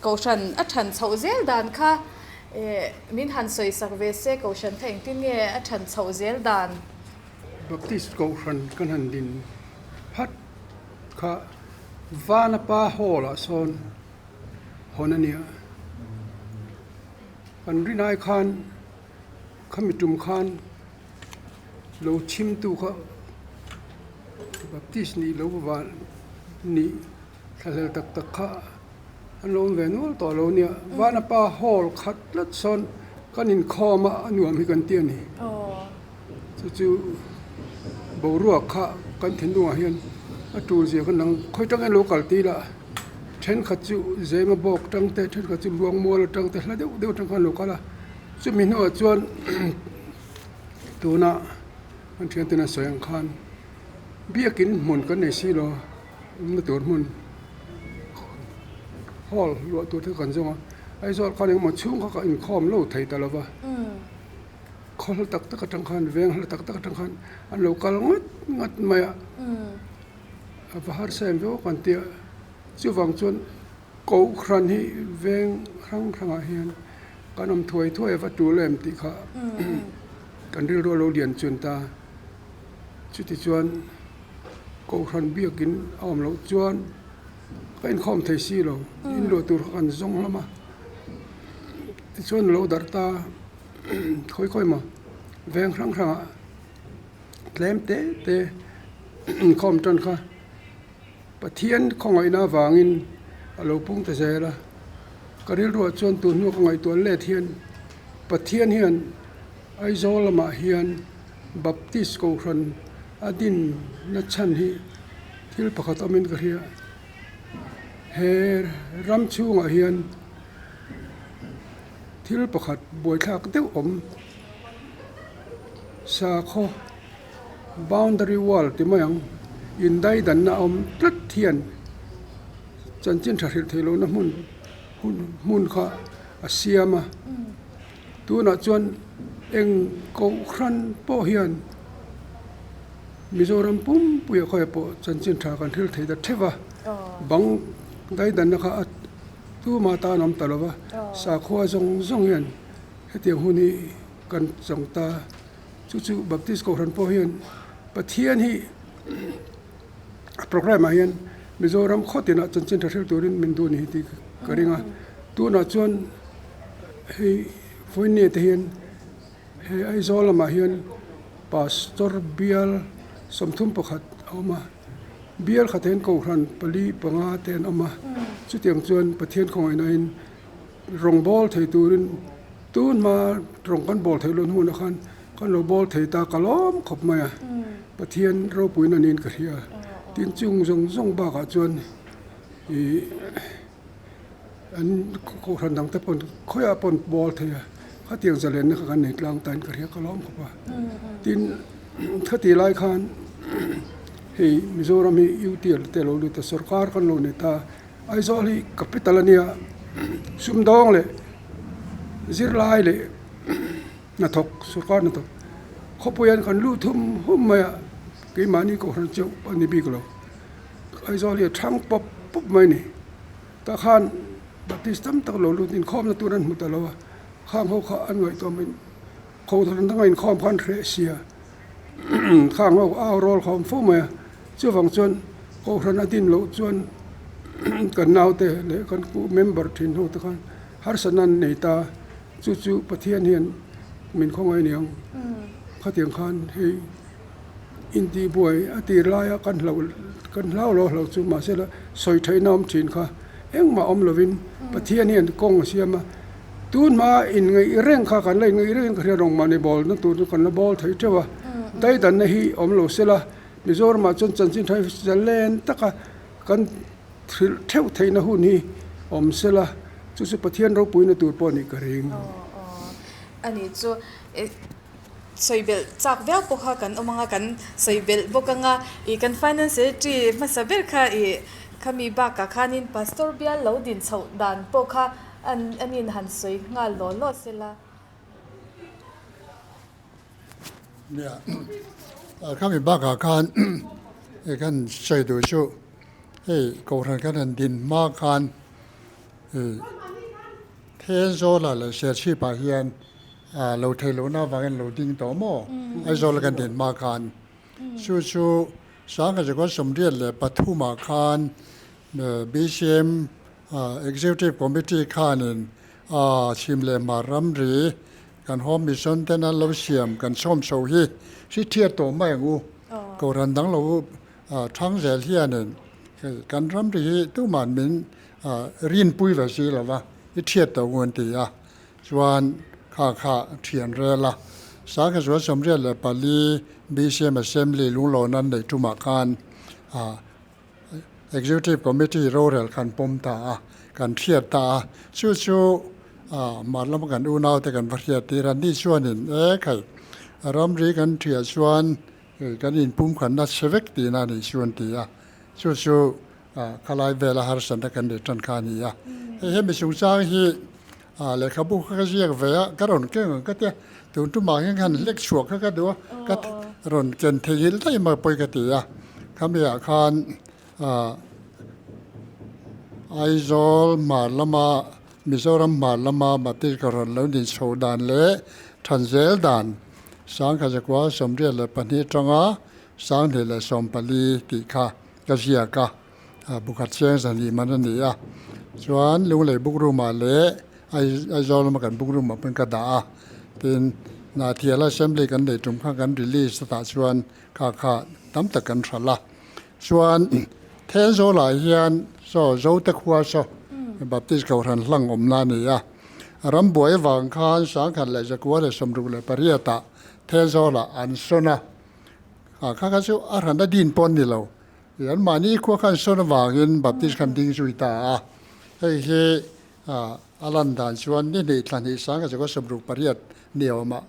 กูชันฉันเช่าเซลดานค่ะมินหันสวยสักเวสเซกูชันแทงที่เนี่ยฉันเช่าเซลดานบัพติสกูชันกันหันดินพัดค่ะวานาปาโฮละโซนฮอนันเนียกันรินายคานขมิตุมคานโลชิมตูค่ะบัพติสนี่โลวานนี่ทะเลตักค่ะอันโลเวนูต่อโลเนี่ยวานาปาโฮลขัดลัดโซนกันอินคอมาอันวมีกันเตียนี่จู่ๆบรัวค่ะกันทิ้งดวงเฮียนตูเสียกันนังค่อยตั้งไอ้โลกาลตีละเช่นขัดจู่เจมาบอกตั้งแต่เช่นขัดจู่ลวงมัวตั้งแต่แล้วเดี๋ยวตั้งกันโลกาละจู่มีหน้าจวนตัวน่ะมันเทียนตัวน่ะสวยอังคารเบี้ยกินหมุนกันในซีโร่มันตัวหมุนฮอลรัวตัวที่กันจังไอ้จอดเขาเนี่ยมาชุ่มเขาก็อินคอมโลไทยตลอดวะเขาตักตั้งคันเวงเขาตักตั้งคันอันโลกาลงัดมาพาร์เซมเวกันเตียจู่ฟังจนกูครันฮีเวงครั้งอาเฮียนการนำถ้วยวัตถุเล่มติค่ะกันเรื่องเราเรียนจนตาจุดที่จวนกูครันเบี้ยกินอ้อมเราจวนเป็นข้อมไทยซีเราอินโดตัวกันซงละมาที่จวนเราดัตตาค่อยๆมาเวงครั้งเล่มเตะข้อมจนค่ะปะเทียนของไอ้นาวางินเราพุ่งแต่เจละก็เรียกว่าจวนตัวนู้ของไอ้ตัวเล่เทียนปะเทียนเฮียนไอ้โซลมาเฮียนบัพติสกูชันอดินนัชชันฮีที่ประกาศมินกระเฮียเฮรัมชูงเฮียนที่ประกาศบวยทักเต้าสาโค boundary wall ที่มายังอินได้ดันนาอมตรัดเทียนจันจินทาริเทโลนะมุนข้าอาเซียมาตัวน่ะจวนเองกูครันโปเฮียนมิโซรัมปุ่มปุยคอยโปจันจินทากันทิลเทดเทวะบังได้ดันนะคะตัวมาตานอมตลอดวะสาขวาจงเฮียนให้เตียงหูนี้กันจงตาจู่ๆบัพติสกูครันโปเฮียนปะเทียนฮีโปรแกรมมาเห็นมิโซรัมข้อตินะจนจินทร์ตัวรินมินดูนี่ที่กระดิ่งตัวน่ะจวนให้ฟื้นเนี่ยที่เห็นให้ไอ้โซลมาเห็นพาสตอร์เบียลสมทุมประคัดเอามาเบียลขัดเห็นกูครันปลีปังอาเตนเอามาจุดเตียงจวนประเทศของไอ้นายรองบอลไทยตัวรินตูนมาตรงกันบอลไทยล้นหูนะคันกันเราบอลไทยตากะล้อมขบมาประเทศเราปุยนันนินกระเทียตินจุงซงบ้ากจวนอันเขาทันดังแต่ปนค่อยปนบอลเทียเขาเตียงเสลนนะครับกันในกลางตันกระเทียก็ล้อมเข้าไปตินเขาตีไล่คันเฮ้มิโซรามียูเตียลเตโลดูแต่สุรการกันโลเนตาไอโซลีกัปิตาลเนียซุ่มดองเลยซิรไลเลยนัทกสุรการนัทกเขาพยายามกันลู่ทุ่มหุ่มมากี่มานี่ก็หันเจ้าอันนี้บีกแล้วไอ้จอเลียทั้งปุ๊บไม่นี่ตาขันบัพติสตัมตะโลลุตินข้อมตัวนั้นมุตะแล้วข้างเขาอันไว้ตัวมันเขาทนทั้งไงข้อมพันเทเซียข้างเขาเอาโรลข้อมฟูมาเจ้าฝั่งจวนเขาทันดินโลจวน กันนาวเตเลกันกูเมมเบอร์ทินหูตะกันฮาร์สนันในตาจู่ๆปะเทียนเฮียนมินของไอเนียงพระเตียงคันให้อินดีบวยอตีลายกันเล่าเราจู่มาเสละสอยไทยน้ำทินค่ะเอ็งมาอมลวินปะเทียนเฮียนกงเสียมาตูนมาอินไงเร่งข้ากันเลยไงเร่งกันรองมาในบอลนั่นตูนกันละบอลไทยเจ้าได้ดันในฮีอมโลเสละมิโซรมาจนจันสินไทยจะเล่นตะกันเท่าไทยนะหุ่นนี่อมเสละจู่ๆปะเทียนเราปุยในตูปอนี่กระเริงอันนี้จู่สวยเบลจากเวลปกกันอมังกันสวยเบลบกังอีกัน finance จีมาสเบลค่ะอีขมีบากค่ะนิน pastor เบียลเหลาดินเสาดานปกค่ะอันนี้หันสวยงาหล่อหล่อเสละเนี่ยข้ามีบ้ากาคันกันใช้ดูชูกูรันกันดินมากคันเทนโซล่ะเลยเสียชีพเฮียนเราเทลุน่าฟังเราดิ้งต่อหม้อไอโซลกันดินมากคันชูสังกัดก็สมเด็จเลยปฐุมอาคารBCM Executive Committee คันชิมเลยมารำรีกันหอมมิชนแต่นั้นเราเสียมกันส้มโซฮีที่เทียตัวไม่งูกูรันดังเราทั้งเสียเฮียนกันรำรีตู้มันมินรินปุยแบบนี้หรอวะที่เทียตัวเงินตีส่วนข้าเทียนเรละสังกัดก็สมเด็จเลยปาลี BCM Assembly ลุงหล่อนั้นในทุมาคันExecutive Committee โรเรลกันปมตากันเทียตาชูมาแล้วกันอุณาวแต่กันพัฒนาตีรันที่ชวนใครรำรีกันเทียชวนกันอินปุ่มขันนัดเชเวกตีนั่นชวนตีชูขลายเวลาหาสันตกันเดชันคานีเห็นมีสุสานที่เลยขบุกเขาเรียกเวลกระรอนเก่งก็เตะถึงทุ่มมาเห็นกันเล็กชัวก็ดูก็รอนเกินเทียลได้มาปอยกันตีเขามีอาคารไอโซลมาลมามิโซรัมมาลมาบัติกรอนแล้วดินโซดานเละทันเซลดานสังกัดกว่าสมเด็จเลยปนิจงาสังเดลสมปลีติคากะเสียกะบุคัดเชียงสันนิมันนี่ส่วนลุงเลยบุกรุมาเละไอโซลมากันบุกรุมาเป็นกระดาเป็นนาทีละเซมลีกันได้จุ่มข้างกันรีลีสตาส่วนข้าตั้มตะกันสละส่วนเทนโซหลายเฮียนโซโจตะขวาโซแบบที่เขาทันหลังอมนานี่รำบวยวางคานสังขัดเลยจะกว่าเลยสมรุเลยปริยตะเทนโซละอันโซนะข้าก็สู้อารันดดินปนนี่เรายันมานี่ขั้วขันโซนะวางเงินแบบที่คันดิ้งจุยตาเฮ้อารันดานชวนนี่ในทันทีสังก็จะก็สมรุปริยตเดียวมา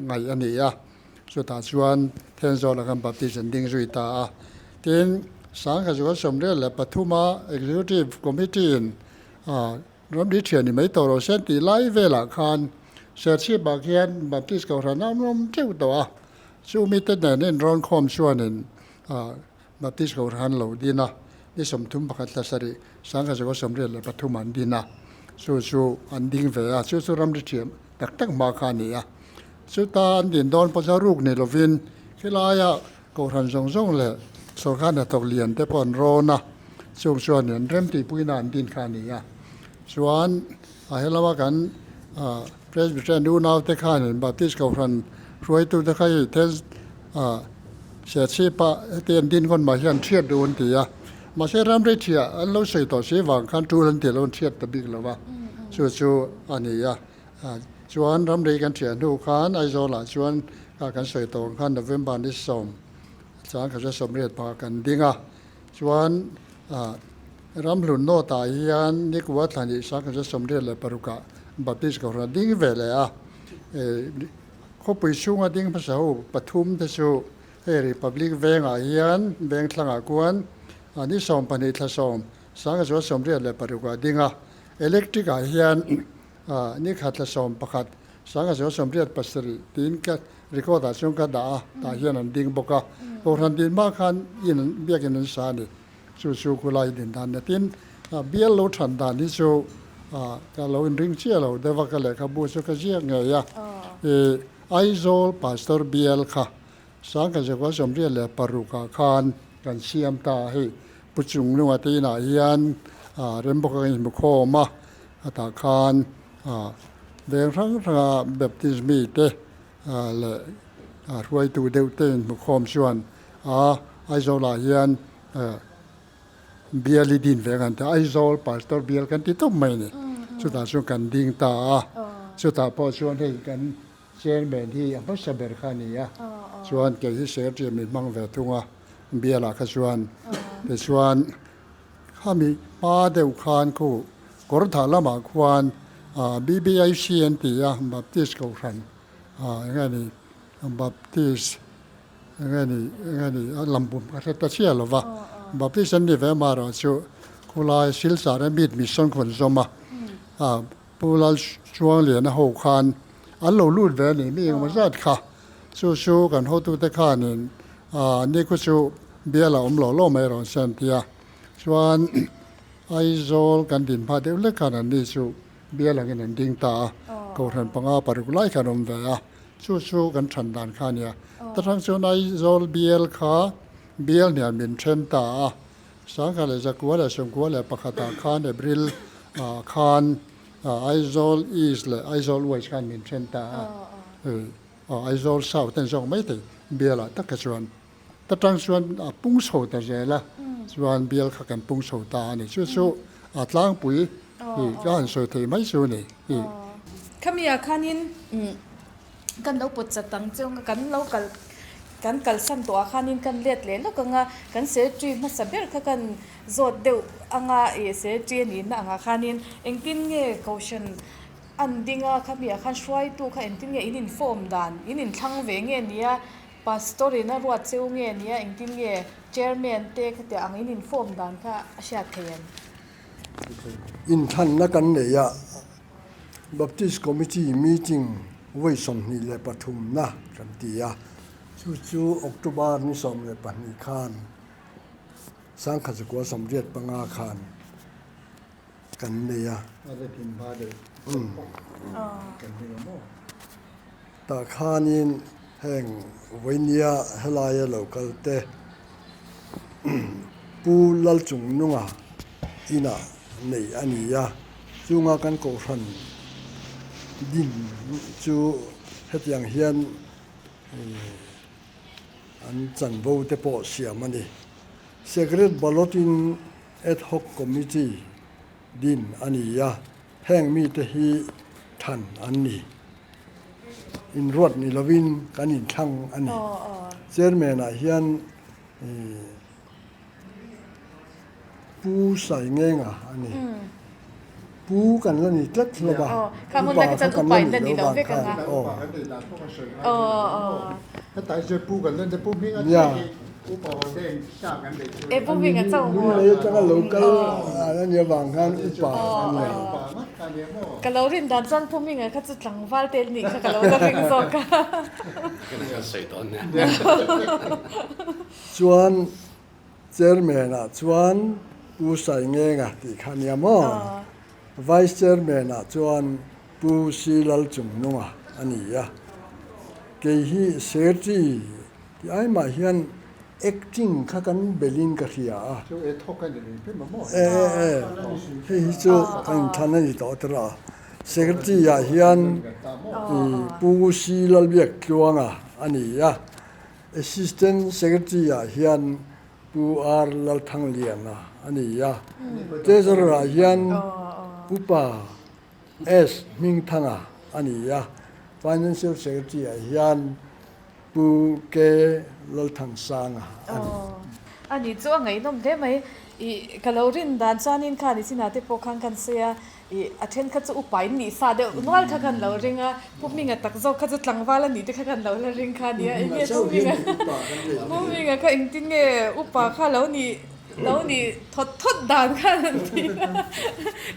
ไงอันนี้สุดท้ายชวนเทนโซละกันแบบที่คันดิ้งจุยตาเทนสังกัดก็สมเด็จเลยปฐุมา Executive Committee รำดีเทียนนี่ไม่ต่อเราเส้นตีไล่เวลาคันเสียชีพบางเฮียนแบบที่เขาทำน้ำเจ้าตัวสู้มีแต่เน้นร้อนคอมชวนแบบที่เขาทำเหล่าดีนะนี่สมทุนประคัตสริสังกัดก็สมเด็จเลยปฐุมันดีนะสู้อันดิ้งเวลสู้รำดีเทียนตักมาคันนี่สู้ตาอันดินโดนปัจจุบันนี่เราวินขี้ลายเขาทำส่งเลยโซกันตกเลียนแต่ปอนโรนะช่วงเนี่ยเริ่มตีปุยนานดินคานีส่วนเห็นแล้วว่ากันเพรสบิเทนดูนาวแต่ข้าเนี่ยบัติสเขาทันรวยตัวแต่ข้าเทสเสียชีพเตียนดินคนมาเห็นเทียดดูนตีมาเชื่อรำได้เทียอันเราใส่ต่อเสียวางคันตูรันเตียเราเทียดตะบิกแล้วว่าช่วอันนี้ส่วนรำได้กันเทียดูคันไอโซล่าส่วนการใส่ต่อคันเดวิมบานดิสอมสังกัดจะสมเด็จพากันดิ้งส่วนรำหลุนโนตาเฮียนนี่ก็ว่าทางนี้สังกัดจะสมเด็จเลยปรุกะบัติสกับเราดิ้งเวเลยเขาไปช่วงดิ้งภาษาปฐุมที่สู่ริพับลิกเวงเฮียนเวงทางกวนอันนี้สมปนิทสมสังกัดจะสมเด็จเลยปรุกะดิ้งอิเล็กทริกเฮียนนี่ขัดสมประคัดสังกัดจะสมเด็จปัสริดินก็ริโกดาช่วงก็ด่าตาเฮียนันดิ้งบกโอรันดินมากขันยินเบียกินันสานีสู้กุลายดินดานเนี่ยทินเบียโลทันดานนี่สู้ก็เราอินริงเชียเราเดวักเลยครับบูสุกเชียไงไอโซลพาสเตอร์เบียลค่ะสังกัดจะว่าสมเด็จเลยปรุกาคานกันเชียมตาให้ปุจุงนวตีนาเฮียน เริ่มบอกกันมุขมาตาคานเดินทั้งแบบที่มีเตและรวยตัวเดียวเต้นมุขมชวนไอโซลาเฮียนเบียลิดินเวกันแต่ไอโซลพาสตอร์เบียลกันที่ต้องไม่เนี่ยสุดท้ายชวนกันดิ่งตาสุดท้ายพอชวนให้กันเชนแบบที่ไม่สบายขานี่ชวนเกี่ยวกับเสียที่มีมังเวทุงเบียละก็ชวนแต่ชวนข้ามีป้าเดียวคานคู่กรถาละมาควานBBICNT บัพติสเขาขันงั้นนี่บัพติสงั้นนี่ลำบุมก็จะเชื่อหรอวะบัพติสนี่เวมาราชูคุลายศิลสารมิดมิสังคนสมาผู้ลาช่วงเหลียนหกขันอันเราลูดเวนี่มีอย่างมาจัดค่ะสู้กันเขาตุตะขานี่นี่ก็สู้เบียละหล่อโลไม่รอเซนเทียส่วนไอโซลกันดินพาเดียวเล็กขนาดนี้สู้เบียละกันดิ่งตาเขาทันปังอาปารุกไล่ขนมเวียสู้กันฉันดานข้านี่แต่ทั้งส่วนไอโซลเบียลข้าเบียลเนี่ยมีเทรนตาสังกัดเลยจะกลัวเลยสมกลัวเลยปะขัดข้าเนี่ยบริลข้าไอโซลอีสเลยไอโซลเวชกันมีเทรนตาไอโซลเศร้าแต่ส่งไม่ถึงเบียละตักส่วนแต่ทั้งส่วนปุ้งโสดแต่เจละส่วนเบียลข้ากันปุ้งโสตาเนี่ยสู้ล้างปุ๋ยก็อันสวยที่ไม่สวยนี่ขมีอาคานินกันเราปวดจัดตั้งจงกันเรากันกัลสันตัวอาคานินกันเลียดเลยแล้วก็กันเสียจีมาสับเบิร์กันโจดเดียวอ่างเสียจีนี่นะอ่างอาคานินเอ็งตินเงี้ยเขาชันอันดิ้งขมีอาคารช่วยตัวเขาเอ็งตินเงี้ยอินฟอร์มดันอินทั้งเวงเงี้ยเนี่ยพาสตอรีน่ะรัวเซลเงี้ยเนี่ยเอ็งตินเงี้ยเชอร์แมนเตะเขาแต่อ่างอินฟอร์มดันค่ะอาชาเทียนอินทันนักกันเนี่ยบัพติสคอมมิตี้มีติ้งไว้ส่งนี่เลยปฐุมนะกันตีจู่ออกตุบาร์นี่สมเลยปันนิคานสังขจกว่าสมเด็จปังอาคารกันเนี่ยอะไรพิมพ์พาเด็กกันที่ละโมตาคานินแห่งวิญญาเฮลายโลกัลเตปูลัลจุงนุงะอินาในอันนี้จูงากันโกรันดินจูเฮ็ดอย่างเฮียนอันจันโบเตโปเสียมันนี่ Secret Balloting Ad Hoc Committee ดินอันนี้แห่งมีแต่ฮีทันอันนี้อินรวดนี่ละวินกันอินช่างอันนี้เจอแม่น่ะเฮียนผู้ใส่เงี้ยอันนี้ผู้กันแล้วนี่จัดละบ่ข้ามันเลยก็จะอุปายนั่นนี่เราเรียกกันนะถ้าตายจะปูกันเล่นจะปูมีกันปูปอเด้งชากันเอ้ปูมีกันเจ้าหัวนี่จะก็โลกัลอันนี้บางครั้งอุปาก็เราเรียนด้านจันปูมีกันเขาจะหลังวาลเตลนี่ก็เราจะเรียนสอนกันก็เลยใส่ตอนนี้ชวนเจอแม่น่ะชวนผู้ใส่เงี้ยที่ขันยามอVice Chairman จวนปูซีลัลจุงนุงอันนี้เกี่ยเสรีที่ไอ้มาเฮียน acting ข้ากันเบลินกันที่ช่วยทอกกันเลยเป็นมะม่วงเฮ้ยจู่กันท่านนี่ต่อตระเสรีที่เฮียนปูซีลัลเบียกจวงอันนี้ Assistant Secretary เฮียนปูอาร์ลัลทังเลียนอันนี้Treasurer เฮียนอุปาเอสมิงทังอันนี้Financial Secretary ยันปูเกลทังสางอันนี้จ้วงไงน้องเด้ไหมก็เราเรียนด้านจานินค่ะนี่สินะที่พวกข้างกันเสียอันเช่นข้าจะอุปายนี่ซาเดนวลข้ากันเราเริงพวกมีเงินตักโจข้าจะตั้งวาลนี่ที่ข้ากันเราเริงค่ะเนี่ยไอ้เงี้ยพวกมีเงินก็อิงติงเงี้ยอุปาค่ะแล้วนี่ทดด่านค่ะทันที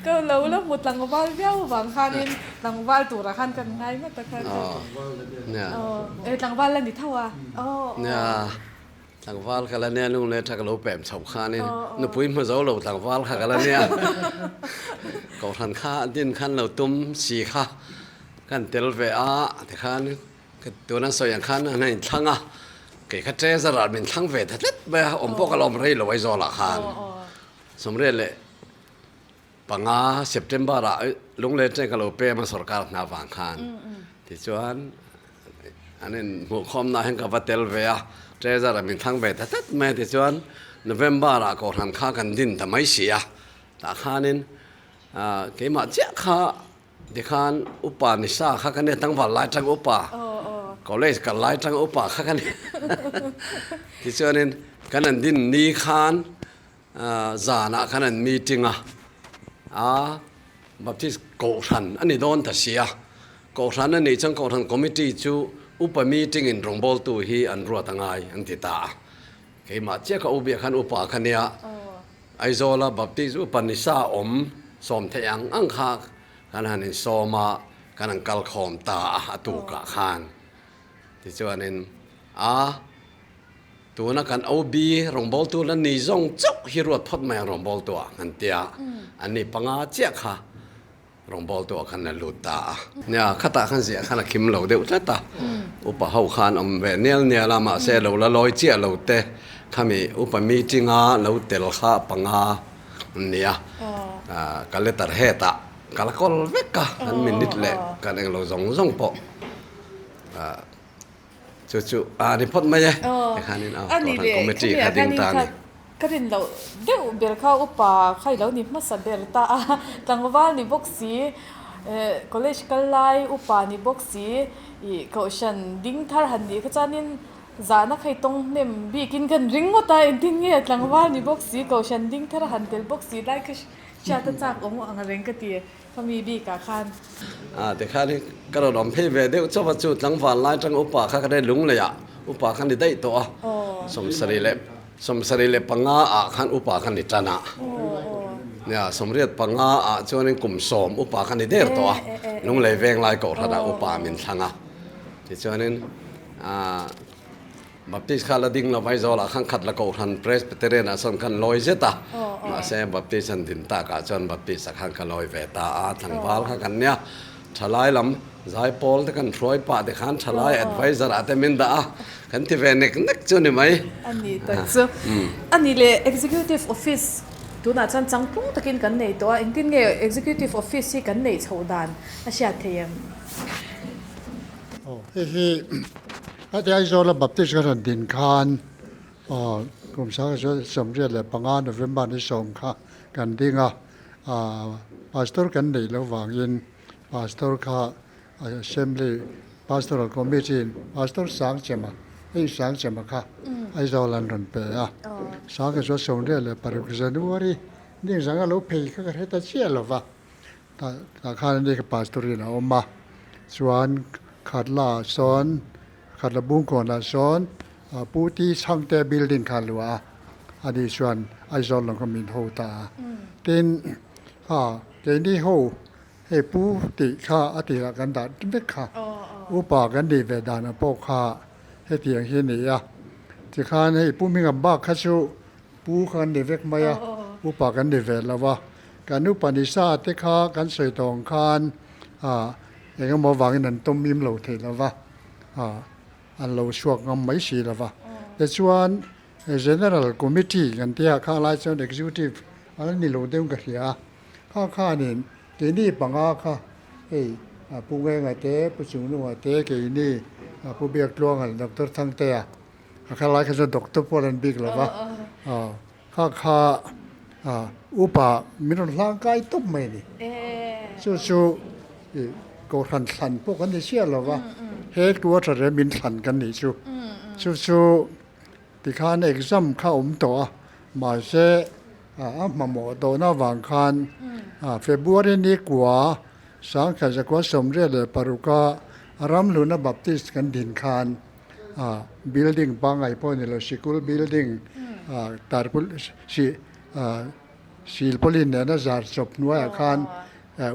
ก็เราหมดหลังวาลเบี้ยวบางค่ะนี่หลังวาลตัวละคันกันง่ายมากแต่ค่ะเนี่ยหลังวาลแล้วนี่เท่าเนี่ยหลังวาลกันแล้วเนี่ยนุ่งเนี่ยถ้าเราแปมชาวข้านี่นุ่งปุ้ยมาเจ้าเราหลังวาลกันแล้วเนี่ยก็ทันข้าดินขันเราตุ้มสีข้ากันเตลเวแต่ข้านี่ตัวนั้นสวยอย่างข้านั่นทั้งเกี่ยกับเจ้าสระเป็นทั้งเวททัดไปอมพวกเราไม่ได้เราไว้รอละคานสมเร็จเลย ปังอาเซปเทมเบอร์ลุงเล่นใจกับเราเป้มาสรการนาวังคานที่ชวนอันนี้หัวคอมน่าเห็นกับว่าเตลเวียเจอจะมีทั้งเบตแต่แม้ที่ชวนโนเวมเบอร์ก็ทำข้ากันดินแต่ไม่เสียแต่ข้านี่เกี่ยมาเจ้าข้าที่ข้าอุปนิสาข้ากันเนี่ยตั้งวันไล่จังอุปาก็เลยกันไล่จังอุปาข้ากันเนี่ยที่ชวนนี่กันนั่นดินนี้ข้าจานะกันนั่นมีจริงแบบที่โกทันอันนี้โดนทัศเสียโกทันอันนี้จังโกทันคอมมิตี้จูอุปมีติ้งอินรงบอลตัวฮีอันรัวตั้งไงอันที่ตาเกี่ยมาเจ้าก็อุเบียขันอุปาขันเนี่ยไอโซลาแบบที่อุปนิสาสมเทียงอังคากันหันสมากันหันกัลคอมตาตุกะขานที่จวนนี้ตัวนักการเอาบีรองบอลตัวนั้นนี่จงจุกฮิรวดพดแม่รองบอลตัวกันเตียอันนี้ปังอาเจ้าค่ะรองบอลตัวขันนั่นลุตาเนี่ยข้าตาขันเสียขันคิมเหลาเดือดตาอุปเขาขันเวเนียลเนี่ยละมาเสเหลาละลอยเจ้าเหลาเตะขามีอุปมีจริงเหลาเตลข้าปังอาเนี่ยกันเลยตัดเหตุกันละก็เวกกันมินิดเล็กกันเองเราจงปอกจู่ๆนี่พดไม่ใช่อันนี้เอาคอมเมดี้ขัดดิ้งตานี่ก็เห็นเราเดี๋ยวเบลเข้าอุปาใครแล้วนี่มาสับเบลตาตั้งว่านี่บ็อกซี่college กันไล่อุปานี่บ็อกซี่อีเขาฉันดิ้งทาร์หันดีก็จะนี่จานักให้ตรงเนี่ยบีกินกันริงว่าตายอินทิ้งเนี่ยตั้งว่านี่บ็อกซี่เขาฉันดิ้งทาร์หันเดลบ็อกซี่ได้ก็ชาติจากองค์อังเริงก็ตีพมีบีกาคันแต่ข้านี่กระโดดเพย์เวเดียวชอบจุดหลังฝันไล่จังอุปาข้าก็ได้ลุงเลยอุปาขันได้ตัวสมสรีเล็บปังอาขันอุปาขันดิจานะเนี่ยสมเรียดปังอาจวนกลุ่มสมอุปาขันดิเดร์ตัวลุงเลยเวงไล่กอดระดับอุปามินทังที่จวนนี้บัพติสข้าละดิ้งเราไปโซละขันขัดละกอดันเพรสเปเตเรนสมขันลอยเจตามาเสบัพติสันดินตากาจวนบัพติสขันขันลอยเวตาทางวาลขันเนี่ยทลายลำใจพอลที่กันช่วยป่าที่ขันทลายแอดไวเซอร์อาจจะมินดาขันที่เวนิกนักจวนนี่ไหมอันนี้ตัวซึ่งอันนี้เลย executive office ตัวน่าจะจังตุ้งตะกินกันในตัวอินทินเงย executive office ที่กันในชาวดานอาเซียเทียมอาจารย์โซลบัพติสกันดินคานกลุ่มสาขาสมเด็จเลยปังอาโนเวมเบอร์ที่ส่งค่ะกันดิ้งพาสตอร์กันดีแล้ววางยินพาสตอร์ค่ะassembly pastoral committee pastor สังเจมาสังเจมาค่ะไอโซลันรันเปสังก็จะส่งเรื่องเลยปริกุศลวารีนี่สังก็รู้เพย์ก็เห็นแต่เชี่ยหรอวะแต่ข้านี่ก็ pastorin เอามาส่วนขัดลาสอนขัดละบุ้งก่อนละสอนผู้ที่ช่างแต่ building ขัดลัวอันนี้ส่วนไอโซลันก็มีโฮตาเต็นเต็นที่โฮให้ผู้ติข้าอธิรากันดาเด็กข้าอุปากันดีเวดานะพวกข้าให้เตียงเฮียนี่ที่ข้าให้ผู้มีกับบ้าข้าชูผู้กันดีเวกมายอุปากันดีเวดแล้วว่าการอุปนิสัยที่ข้ากันใส่ตองคานอย่างก็มาวางนั่นต้มมิมเหลาเทแล้วว่าอันเราช่วงก็ไม่สีแล้วว่าแต่ส่วน general committee กันที่ข้าไล่ส่วน executive อันนี้เราเดิมกันเสียข้านี่ทีนี้ปังอาค่ะผู้เงยเตะผู้สูงนุ่งเตะกี่นี่ผู้เบียกลวงดรทั้งเตะข้าไล่ข้าจะดรพอลันบิกแล้ววะข้าอุปามีร่างกายตุ้มไม่นี่สู้ก็สันพวกกันที่เชี่ยแล้ววะเฮ็ดตัวจะได้มินสันกันนี่สู้ที่ข้าในexamข้าตัวมาเสมาหมอตัวน่าวางคันFebruari ni kuwa sang khaja kwa somre le paruka aram luna baptist kan din khan building bangai po ni lo school building tarpul silpolin na zar chop nuwa khan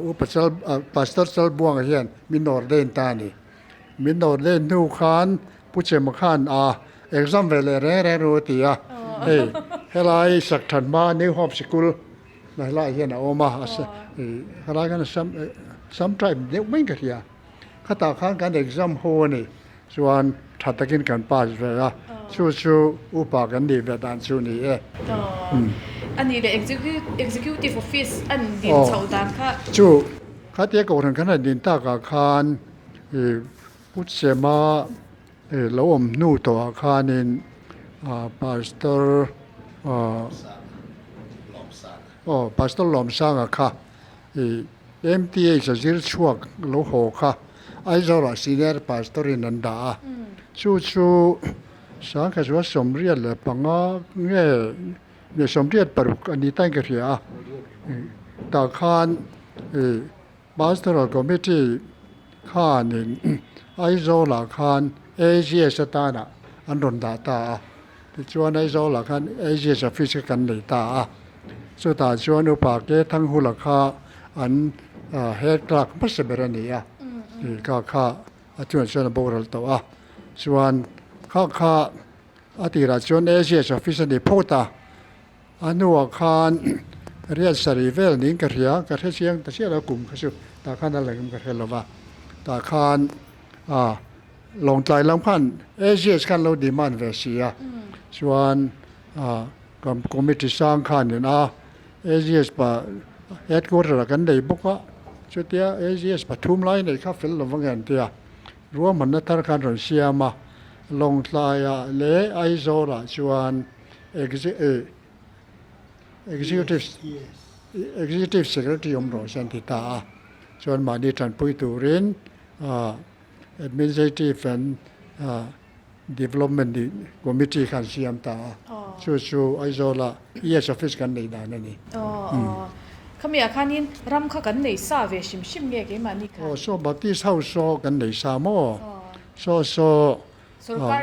upasal pastor sal buang hian minor den tani minor den nu khan puchem khan exam vele re rotia helai sakthan ma new hope schoolนายไล่เห็นเอามาอะไรกันซ้ำใจเด็กไม่กันที่ข้าตาข้างกันเด็กซ้ำโฮนี่ส่วนถัดตะกินกันป้าจะ ชูอุปกันดีเวดานชูนี่อันนี้เลย executive office อันดินเฉาดานค่ะ ชูคัดเยกกันขนาดดินตากอาคารพุทธเสมาลมนู่ตัวอาคารนินพาสเตอร์พาสเตอร์ลอมซังอะค่ะMTA จะยืดช่วงโลโหค่ะไอ้เจ้าละซีเนียร์พาสเตอร์นันดาชูสังเกตว่าสมเรียนเลยปังเนี่ยสมเรียนปรุกอันนี้ตั้งกันเรียตาคานพาสเตอร์คอมมิตี้ข้านินไอ้เจ้าละคานเอเชียสตานะอันรอนดาตาที่ชวนไอ้เจ้าละคานเอเชียสฟิสิกันเลยตาสุดท้ายชวนอุปากรทั้งหุลค่าอันเฮดกลักไม่เสบรนี่ก็ข้าชวนบอกเราตัวชวนข้าอธิราชชวนเอเชียสฟิสินีพูดอันนู้นข้าเรียนสรีเวลนิ่งกันเรียกันเชียงแต่เชียงเรากลุ่มเขาสุดแต่ข้านั่นแหละกลุ่มกันเรียนเราว่าแต่ข้าลงใจลำพันเอเชียสกันเราดีมันเวสีชวนคอมมิตี้สร้างข้าเนี่ยนะเอเชียสปะเอ็ดกูร์กันได้บอกว่าชุดเดียเอเชียสปะทุ่มไล่ในคาเฟ่ลงฟังกันเดียรวมมันนัทธนาคารรัสเซียมาลงใจเล่ไอโซล่าชวนexecutive secretary อมรสันติตาชวนมาดิฉันปุยตูรินadministrative and development committee ขันเสียมตาชูไอโซล่าES office กันในด้านนี้เขามีอาคารนี้รำเขากันในซาเวชิมเงี้ยกี่มานี่ค่ะโซบัติเศร้าโซกันในซาโมโซสุรการ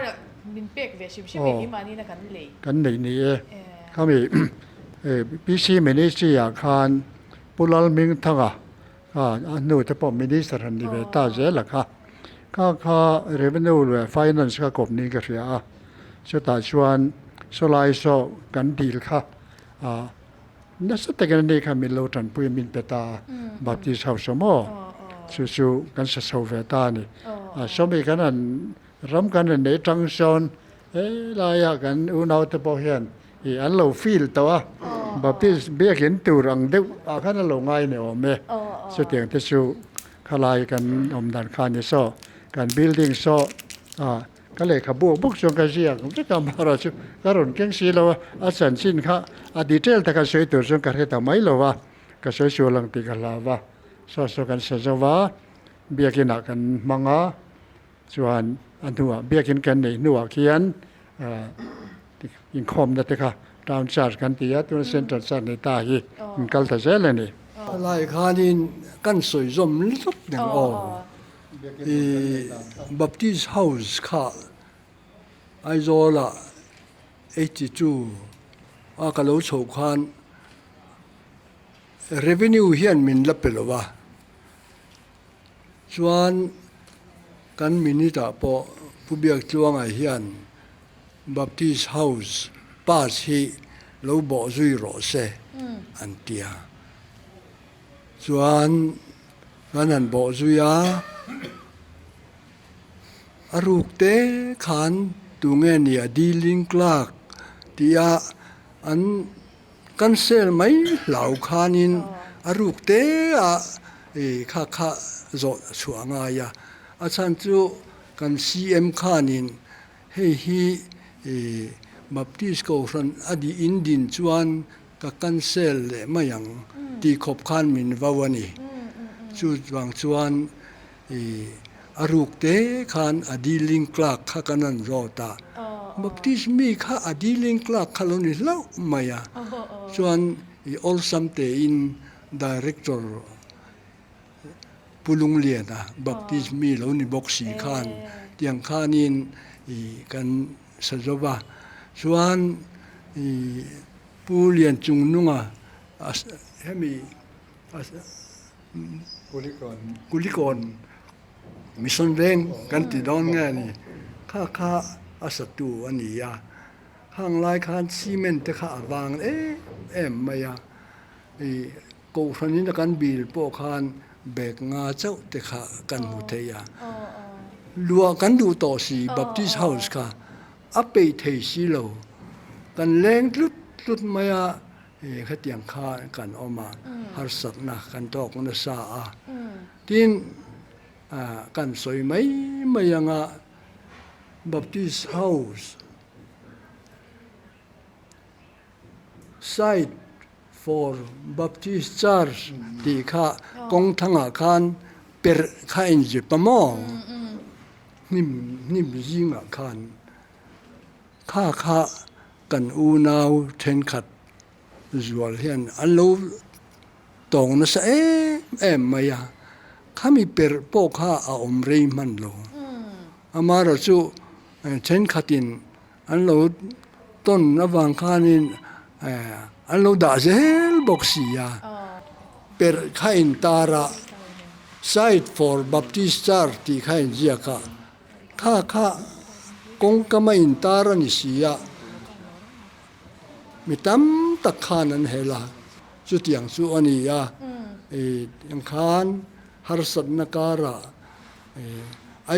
มินเป็กเวชิมกี่มานี่นะกันเลยกันในนี้เขามีพีซีมินิสทรีอาคารปุลลมิงทั้งอันนู้นจะพอมินิสทรีนี่เวต้าเจล่ะค่ะข้าเรเวนิวหรือไฟแนนซ์ก็กบนี้ก็เสียสุดท้ายชวนโซไลโซกันดีลค่ะนั่นสุดท้ายกันนี่ค่ะมีโลตันปุยมินเปตาบัพติสาวสมอชูกันสาวเวต้านี่สมัยกันนั้นรำกันในจังซอนลายกันอุณาวตะพอเห็นอันเราฟีลตัวแบบที่เบี้ยเห็นตัวรังเด็กอาคารเราง่ายเนี่ยโอเมสุดที่ที่ชูขลายกันอมดันคานี่โซกันบิลดิ้งโซก็เลยขบวนบุกชงกันเสียงจะกำมาเราชูการุนเก่งสีเราอาศัยสินค้าดีเทลแต่ก็สวยตัวชงกันเหตุไม่เราว่าก็สวยชัวร์ลังติกันลาว่าโซกันเสียว่าเบี้ยกินกันมังส่วนอันตัวเบี้ยกินกันนี่หนัวเขียนอินคอมนั่นเองค่ะดาวน์ชาร์จกันที่ตัวเซ็นทรัลชาร์จในตาฮีมันกัลตาเซลนี่ลายคานินกันสวยจมลุกอย่างอ๋อบัพติสเฮาส์ค่ะไอโซล่า82อากาศโชคาน revenue เฮียนมินลับเปลว่าส่วนกันมินิตาพอผู้เบียกจวงไอเฮียนบัพติสเฮาส์ป้าชีเราบอกจุยรอเซอันเดียส่วนนั้นบอกจุยอารูกเตขันตุงเงียดีลิงกลากที่อันกันเซลไม่เหล่าขานินอารูกเตข้าจดชัวงายอาจารย์จูกันCMขานินเฮีบัพติสก็ฟันอดีอินดินชวนกับกันเซลเลยไม่ยังตีขบขันมินวาวนีจุดวางชวนอารูกเตขันอดีลิงกลากข้ากันนั้นรอตาบัพติสมีข้าอดีลิงกลากข้าลนี่เล่าไม่ยาชวนออลซัมเตอินดีเรคเตอร์ปุลุงเลียนะบัพติสมีแล้วนี่บอกสีขันเตียงขันินกันสัจวะส่วนผู้เรียนจุงนุ่งให้มีกุลิกรมิสันเร่งกันติดอนไงนี่ข้าอาศัตูอันนี้ข้างไล่ข้างซีเมนต์ข้าวางไม่กูฟันนี้กันบิลพวกข้างแบกงาเจ้าแต่ข้ากันหุเทียลัวกันดูต่อสีบัพติสเฮาส์ค่ะ a pe thei si lo kan leng tlut maya khatiang kha kan oma har sat na kan tok na sa a tin kan soi mai mayanga Baptist House site for Baptist Church ti kha kong thanga khan per kha in je pamo nim jinga khan kha kan u naw then khat zual hian an lo tong na sa em maya khami per po kha a om rei man lo amara chu then khatin an lo ton na wang khanin an lo da zel boxia per khain tara site for Baptist Church ti khain jia kha kong kamain tara ni sia mitam takhanan hela chu tiang chu ani ya yang khan har sat nakara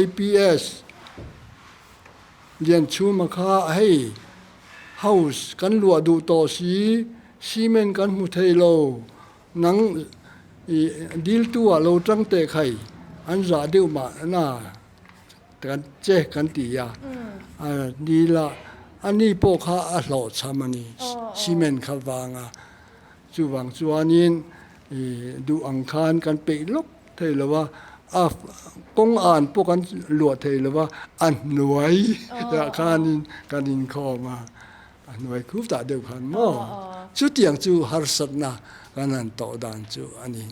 IPS lian chu makha hei house kan lua du to cement kan mu thei lo nang dil tu a lo tang te khai an za deu ma na kan che kan ti ya ni la ani po kha a hlo chamani cement kha wanga chu wang chuanin du ang khan kan pe lok thei lawa kong an po kan lua thei lawa an nuai ya khanin kanin kho ma nuai khu ta deu khan mo chu tiang chu har sat na kanan to dan chu ani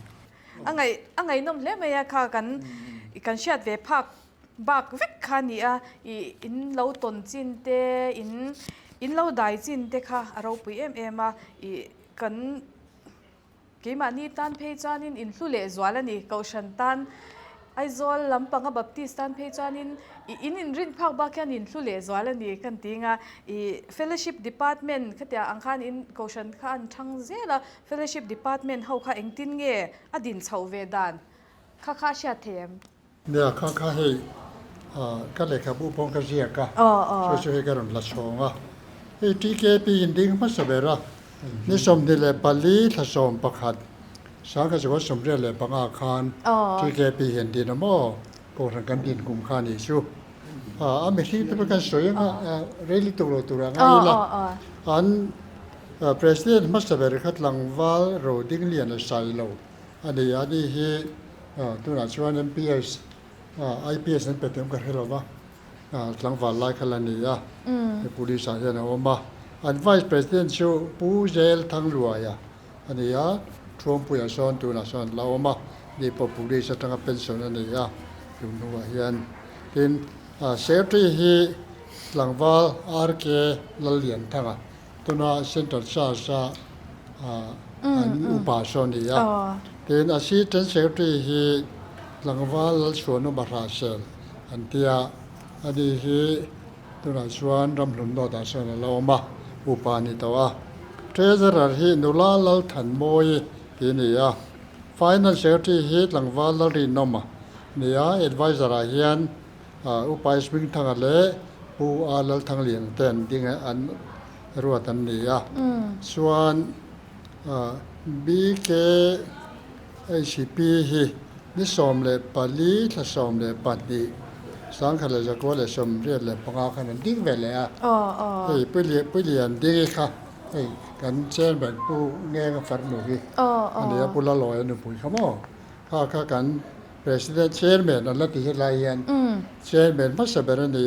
angai nom le maya kha kan shat ve phak bak vek khani a in lo ton chin te in lo dai chin te kha aro pui em a kan keima ni tan phei chanin in hlu le zwal ani kaushan tan aizol lampanga Baptist tan phei chanin in rin phak ba khan in hlu le zwal ani kan tinga fellowship department khatia angkhan in kaushan khan thang zela fellowship department ho kha engtin nge adin chho ve dan kha sha themเนี่ยข้าให้ก็เลยครับผู้พงกเสียกะช่วยกันละชงอ่ะไอ้ที่แกปีนดิ้งมาสเบระนี่สมเด็จเลยปาลีละชมประคัดสางก็จะว่าสมเด็จเลยปังอาคารที่แกปีเห็นดินนะมั่วโกรธกันดินกุมขานอีชูอเมริกาเป็นการสวยงามเรื่องตัวง่ายละอันประธานมาสเบระคัดหลังวาลโรดิ้งเลียนใส่โลอันนี้เฮตัวนั้นชวน MPS IPS นั้นเป็นเต็มกันให้เราว่าหลังฝ่ายไล่ขลันนี่ผู้ดีสารเนี่ยออกมาอัน Vice President ชูผู้เจลทั้งรวยอันนี้ทรวมผู้ยาสอนตัวนั้นสอนเราออกมาดีพอผู้ดีจะต้องเป็นส่วนนี้อยู่นัวเฮียนเป็นเซฟที่ฮีหลังฝ่าย RK ละเลียนทั้งตัวนั้นเซ็นทรัลซาอุปาสนี่เป็นอาชีพเป็นเซฟที่ฮีหลังว่าเราชวนบาราเซลอันที่อดีตตัวนั้นชวนรำลุนดอดาเซลเรามาอุปาณิตัวเทเซอร์ที่นุลาเราถันมวยที่นี่financial ที่ฮีหลังว่าเราดีนอมนี่advisor เฮียนอุปาสปริงทางเล่ผู้อาเราทางเลียงเต็นดิ้งอันรัวตันนี่ชวนBK ICP ฮีนี่สมเลยปาลีถ้าสมเลยปัดดีสังขารจะก็เลยสมเรียนเลยปังอาขนาดดิ้งไปเลยเฮ้ยไปเรียนดิ้งค่ะเฮ้ยกันเช่นแบบผู้เงี้ยฝันหนูกี่อันนี้ผู้ละลอยหนูปุ๋ยเขาหม้อข้ากัน President Chairman นั่นแหละที่เฮลัยยัน Chairman พัสดุนี่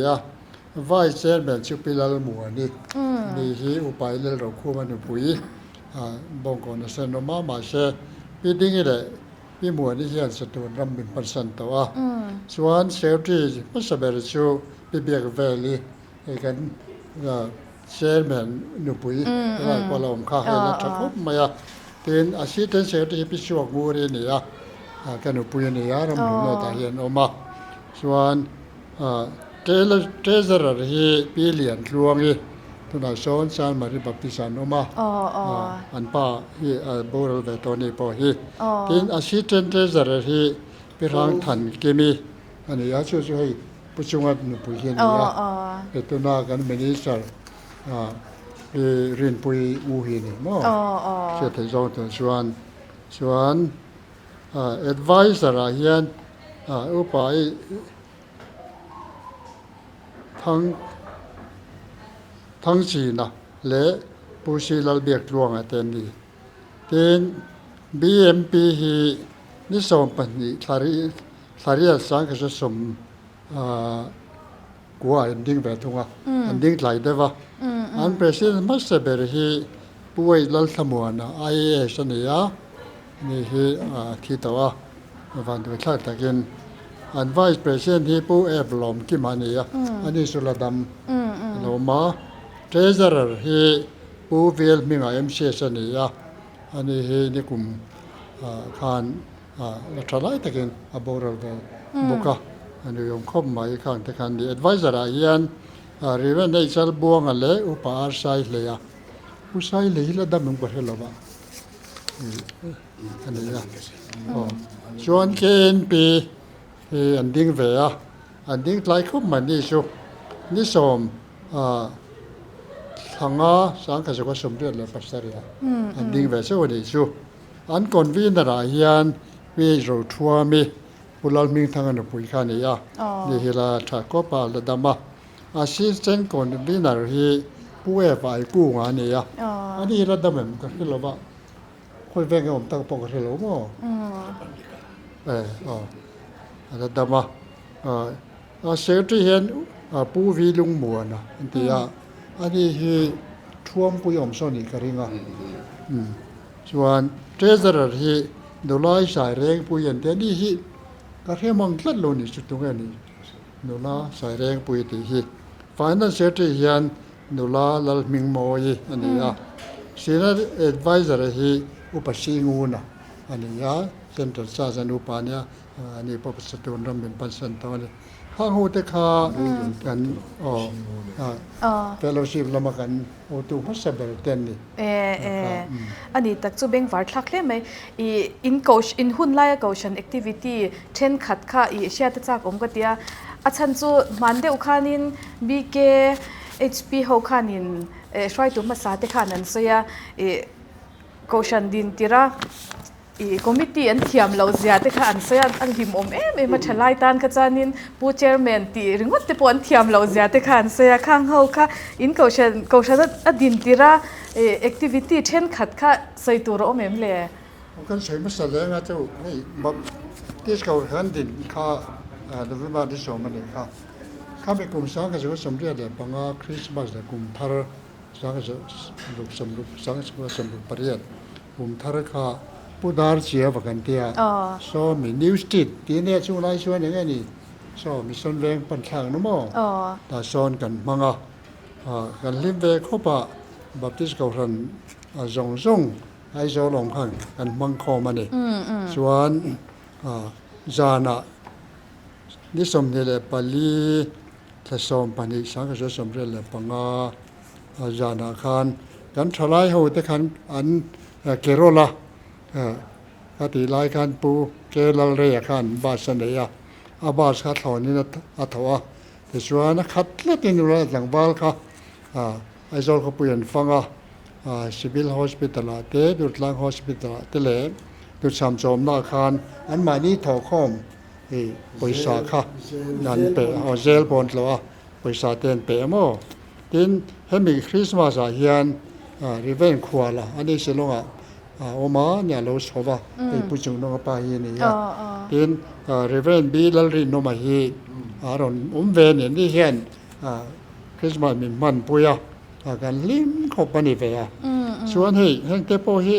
Vice Chairman ชื่อพิลาลมัวนี่ที่อุปายเรื่องเราคู่มันหนูปุ๋ยบงกอนเซนโนมาเช่ปีดิ้งเลยพี่มัวนี่เฮียนสตูนรำบินพันสันตัวส่วนเซลที่พัสดุชูพี่เบียกเวลีกันเชนแมนหนุ่ปุยว่าพอเราข้าให้แล้วทักปุ๊บมาเป็นอาชีพเป็นเซลที่พี่ชวกงูเรียนี่กันหนุ่ปุยนี่รำบินเราตาเห็นออกมาส่วนเทเซอร์ที่พี่เลี้ยงรวงนี่ตัวนั้นสอนสานมาที่บัพติศาสน์ออกมาอันป้าที่โบราณเวทนี่พอที่เป็นอาชีพเทเซอร์ที่พี่ร่างทันเกมีอันนี้ช่วย ผู้ชงอันนุปุยเฮียน อ๋อ นี่ อ๋อ ตัวนากันมินิสเตอร์เรียนปุยอูเฮียนี่มั้ง อ๋ออ๋อ เชื่อถือจงตัวส่วน advisor อะเฮียนอุปายทั้งจีนะและผู้ชีลเบียกลวงเต็นดีเต็น BMP ฮีนิสมปันนี้ทารีสังกัดสมกัวอันดิ้งแบบทุงอันดิ้งไหลได้ปะอันเป็นสิ่งมัสเบอร์ฮีป่วยลัลสมวนIAS นี่นี่ฮีที่ตัววันที่คลาดตะกินอัน Vice President ที่ผู้เอฟลอมกิมานี่อันนี้สุรดำเรามา Treasurer ฮีผู้เวลมิงMCS นี่อันนี้ฮีนี่กุมคานรัฐไล่ตะกินอบอร์เดบุกอันนี้ยมคบมาอีกครั้งแต่คันดี Advisor ยันรีเวนได้จัลบวงอะไรอุปอาศัยเลยอุศัยเลยละดำมึงก็เห็นแล้วบ้างอันนี้ส่วนเกณฑ์ปีอันดิ้งเวียอันดิ้งไล่คบมันนี่ชูนี่สมทางสังกัดก็สมเด็จเลยปัสสาวะอันดิ้งเวียสวัสดีชูอันก่อนวินาทียันวิโรทัวมีปุลลมิงทางนั้นปุยขานี่นี่เฮลาถ้าก็ปาละดำมาอาชีพเช่นก่อนวินาทีผู้เอฟไอกู้งานนี่อันนี้ระดับมันก็คือเราว่าคุยแบ่งกันผมตั้งปกติแล้วมั้งระดับมาเสรีเห็นผู้วิลุงมัวนะอันที่อันนี้คือท่วมผู้ยอมสนิกริงส่วนเทเซอร์ที่ดูแลสายแรงผู้ยันแต่นี่ที่ก็แค่มองลัดลงนี่จุดตรงนี้ดูแลสายแรงผู้ที่ที่ฝ่ายนั้นเสรีเห็นดูแลลัลมิงโมยอันนี้ซีนิอร์แอดไวเซอร์ที่อุปสิงูนะอันนี้เซ็นทรัลซาซันอุปาเนี่ยอันนี้พอสตูนรำเป็นปันสันตอนนี้ข้างหูเตคากันเฟลโลชิพละมากันโอตูพัสเบลเตนนี่อันนี้ตักจูเบงวาร์ทักเลยไหมอินโคชอินหุ่นไล่โคชันแอคทิวิตี้เช่นขัดข้าเชียตจากองค์กติอาจารย์จูมันเดอุคานินบีเกHP ฮาคานินช่วยตัวมาสาธิตขานันเสียโคชันดินติระคอมมิตี้อันเทียมเราเสียแต่ค่ะอันเสียอันหิมอมมาทลายตันขจานินผู้เชอร์แมนตีริงวัดแต่ปนเทียมเราเสียแต่ค่ะอันเสียข้างเขาค่ะอินโคชันอดินติระแอคทิวิตี้เช่นขัดค่ะใส่ตัวเราเลยกันใช้มาแสดงเจ้านี่แบบที่เขาเห็นดินข้าเรื่องมาที่สองมันเลยข้าไปกลุ่มสังกัดสมเด็จเลยปังอาคริสต์มาสเลยกลุ่มทาร์สังกัดลูกสมรูปสังกัดสมรูปปริยัติกลุ่มทาร์ข้าผู้ดาร์เชียบกันเดียโซมีนิวสติดที่เนี่ยช่วงไรช่วงอย่างนี้โซมีส่วนแรงปัญหาหนุ่มแต่โซนกันมังกันลิมเวคบะบัพติสเขาทันจงไอโซลงขังกันมังคอมันนี่ส่วนจานะนิสมเดลปาลีทศสมปานิสังกัดสมเด็จเลยปังจานะขันกันทลายหัวแต่ขันอันเกโรลาคติลายการปูเกลเรียขันบาสเนียอาบาสขัดถอนี่นะอัฐวะแต่ส่วนนักขัดเล็กนิดหน่อยหลังบ้านค่ะไอโซลเขาเปลี่ยนฟังซิวิลฮอสพิทอลเตดุดลังฮอสพิทอลเตเลดุดสามจอมนาคารอันมานี้ถอคอมบริษัทค่ะนั่นเปอเซลบอนต์ละบริษัทเต็นเปโมทินให้มีคริสต์มาสเฮียนริเวนครัวละอันนี้สิลงโอมาเนี่ยเราชอบว่าผู้ชงน้องป้าเฮียนี่ทินริเวนบีลลินโนมาฮีอารอนเวนนี่เฮียนคริสต์มาสมีมันปุยกันลิมขบปนิเวียส่วนให้เฮงเตโปฮี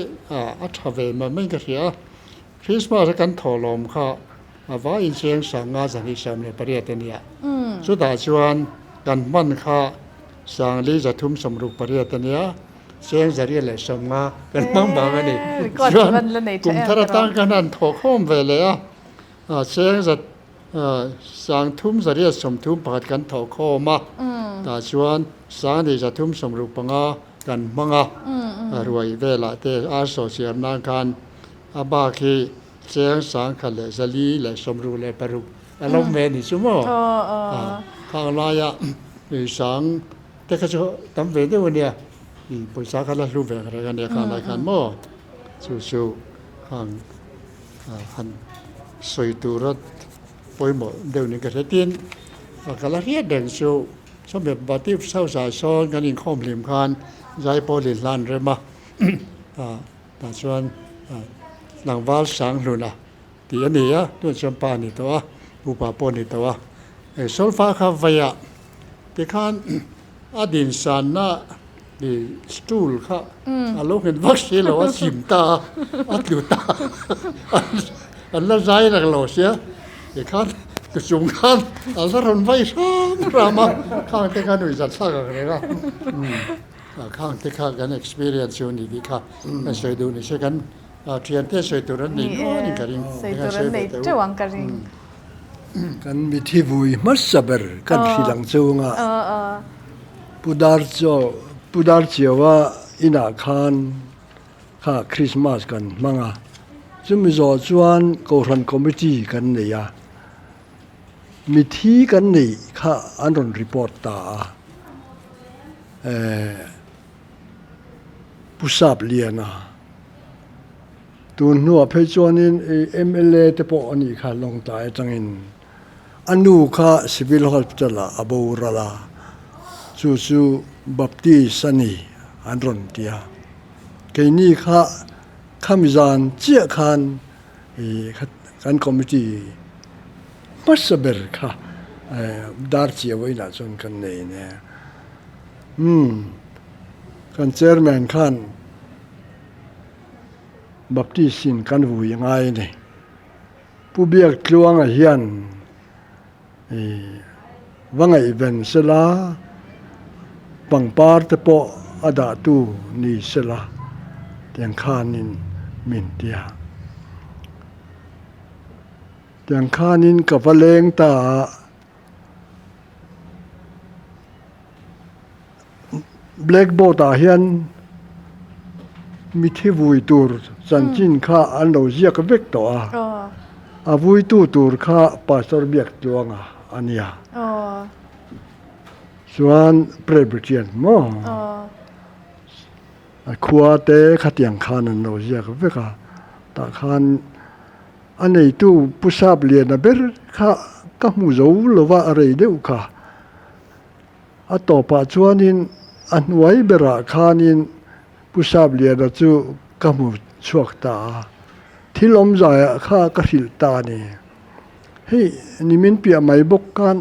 อัฐเวมันไม่กระเสียคริสต์มาสกันถอลมค่ะว่าอินเชียงสังอาสังอิสามในประเทศนี้สุดท้ายส่วนกันมันค่ะสังลีจะทุ่มสมรุปประเทศนี้เชียงจะเรียกเลยสมงากันมั่งบางอันนี้ส่วนกลุ่มทารตั้งกันนั้นถอข้อมเวเลยเชียงจะสังทุ่มจะเรียกสมทุ่มปัดกันถอข้อมาแต่ส่วนสังที่จะทุ่มสมรุปปังกันมั่งรวยเวลาเตอาโซเชียนนังกันอาบาคีเชียงสังขันเลยจะลีเลยสมรุปเลยปรุ อารมณ์เมนี่ชั่วโมง อ๋อ ข้างลายอ่ะอีสังแต่ก็จะทำเวทวันเนี้ยภาษาคันละรูปแบบอะไรกันเนี่ยข้างลายขันโม่สู้ๆข้างหันสวยตัวรถปอยหมดเดี๋ยวนี้ก็จะตีนกันละเรียดเด่นสู้สมัยบัดที่เศร้าสายซ้อนกันอินข้อมเหลี่ยมคันใจพอลินลานเรื่อมาแต่ส่วนหลังวาลสังหลุนะที่อันนี้อ่ะตัวจำปานี่ตัวอุปปนี่ตัวโซลฟ้าข้าวไฟอ่ะที่ข้างอดินสันนะดีสตูลค่ะอารมณ์เห็นวัคซีนหรือว่าสิมตาอัดอยู่ตาอันละใจนักโลเสียที่ข้างกระจุงข้างอันละรอนไฟซ้ำรามาข้างที่ข้างหนุ่ยจัดสักอะไรก็ข้างที่ข้างกัน experience อยู่นี่ดีค่ะไม่เคยดูนี่ใช่กันเทียนเทสวยตัวนั้นนี่นี่กันริง ใส่ตัวนั้นเลยเจ้าหวังกันริง กันมีที่วุยมัสเบอร์กันที่หลังจูงอ่ะปูดาร์เจียวว่าอินาคานข้าคริสต์มาสกันมังอ่ะจุ่มจอจวนโกรันคอมมิตี้กันเนี่ยมีที่กันนี่ข้าอันรอนรีพอร์ตตาผู้ทราบเรียนนะตัวหนัวเพจวนินMLA เตปอนี่ข้าลงตายจังอินอันนู้ข้าสิวิลฮอลป์จะละอบูระละสู้บัพติสันีอันรอนเตียแค่นี้ข้ามิจานเจ้าขันกันคอมมิตี้มัสเบอร์ค่ะดาร์เจียไว้น่ะจนกันเนี่ยกันเชอร์แมนขันบัพติสินกันวุยง่ายเนี่ยผู้เบียกลวงเฮียนว่าไงเป็นเสลาปังปาร์ตปออดาตูนี่เสลาเตียงข้านินมินเตียเตียงข้านินกับเลงตาแบล็กโบตาเฮียนมีที่วุยตูร์สันจินข้าอันเราเรียกเวกตัวอาวุยตูร์ข้าปาสตอร์เบียกจวงอันนี้ส่วนเปรย์บริเทียนมั้งขวาเตะขัดยังข้านันเราเรียกเวกตาขันอันนี้ตู้ผู้ทราบเรียนนะเบรข้าก็มูโจหรือว่าอะไรเดียวข้าต่อปัจจุบันอันไว้เบราข้านินผู้ทราบเรียนนะจู่ก็มูชวกตาที่ล้มใจข้าก็หิลตาเนี่ยเฮ้ยนี่มันเปียไม่บกกัน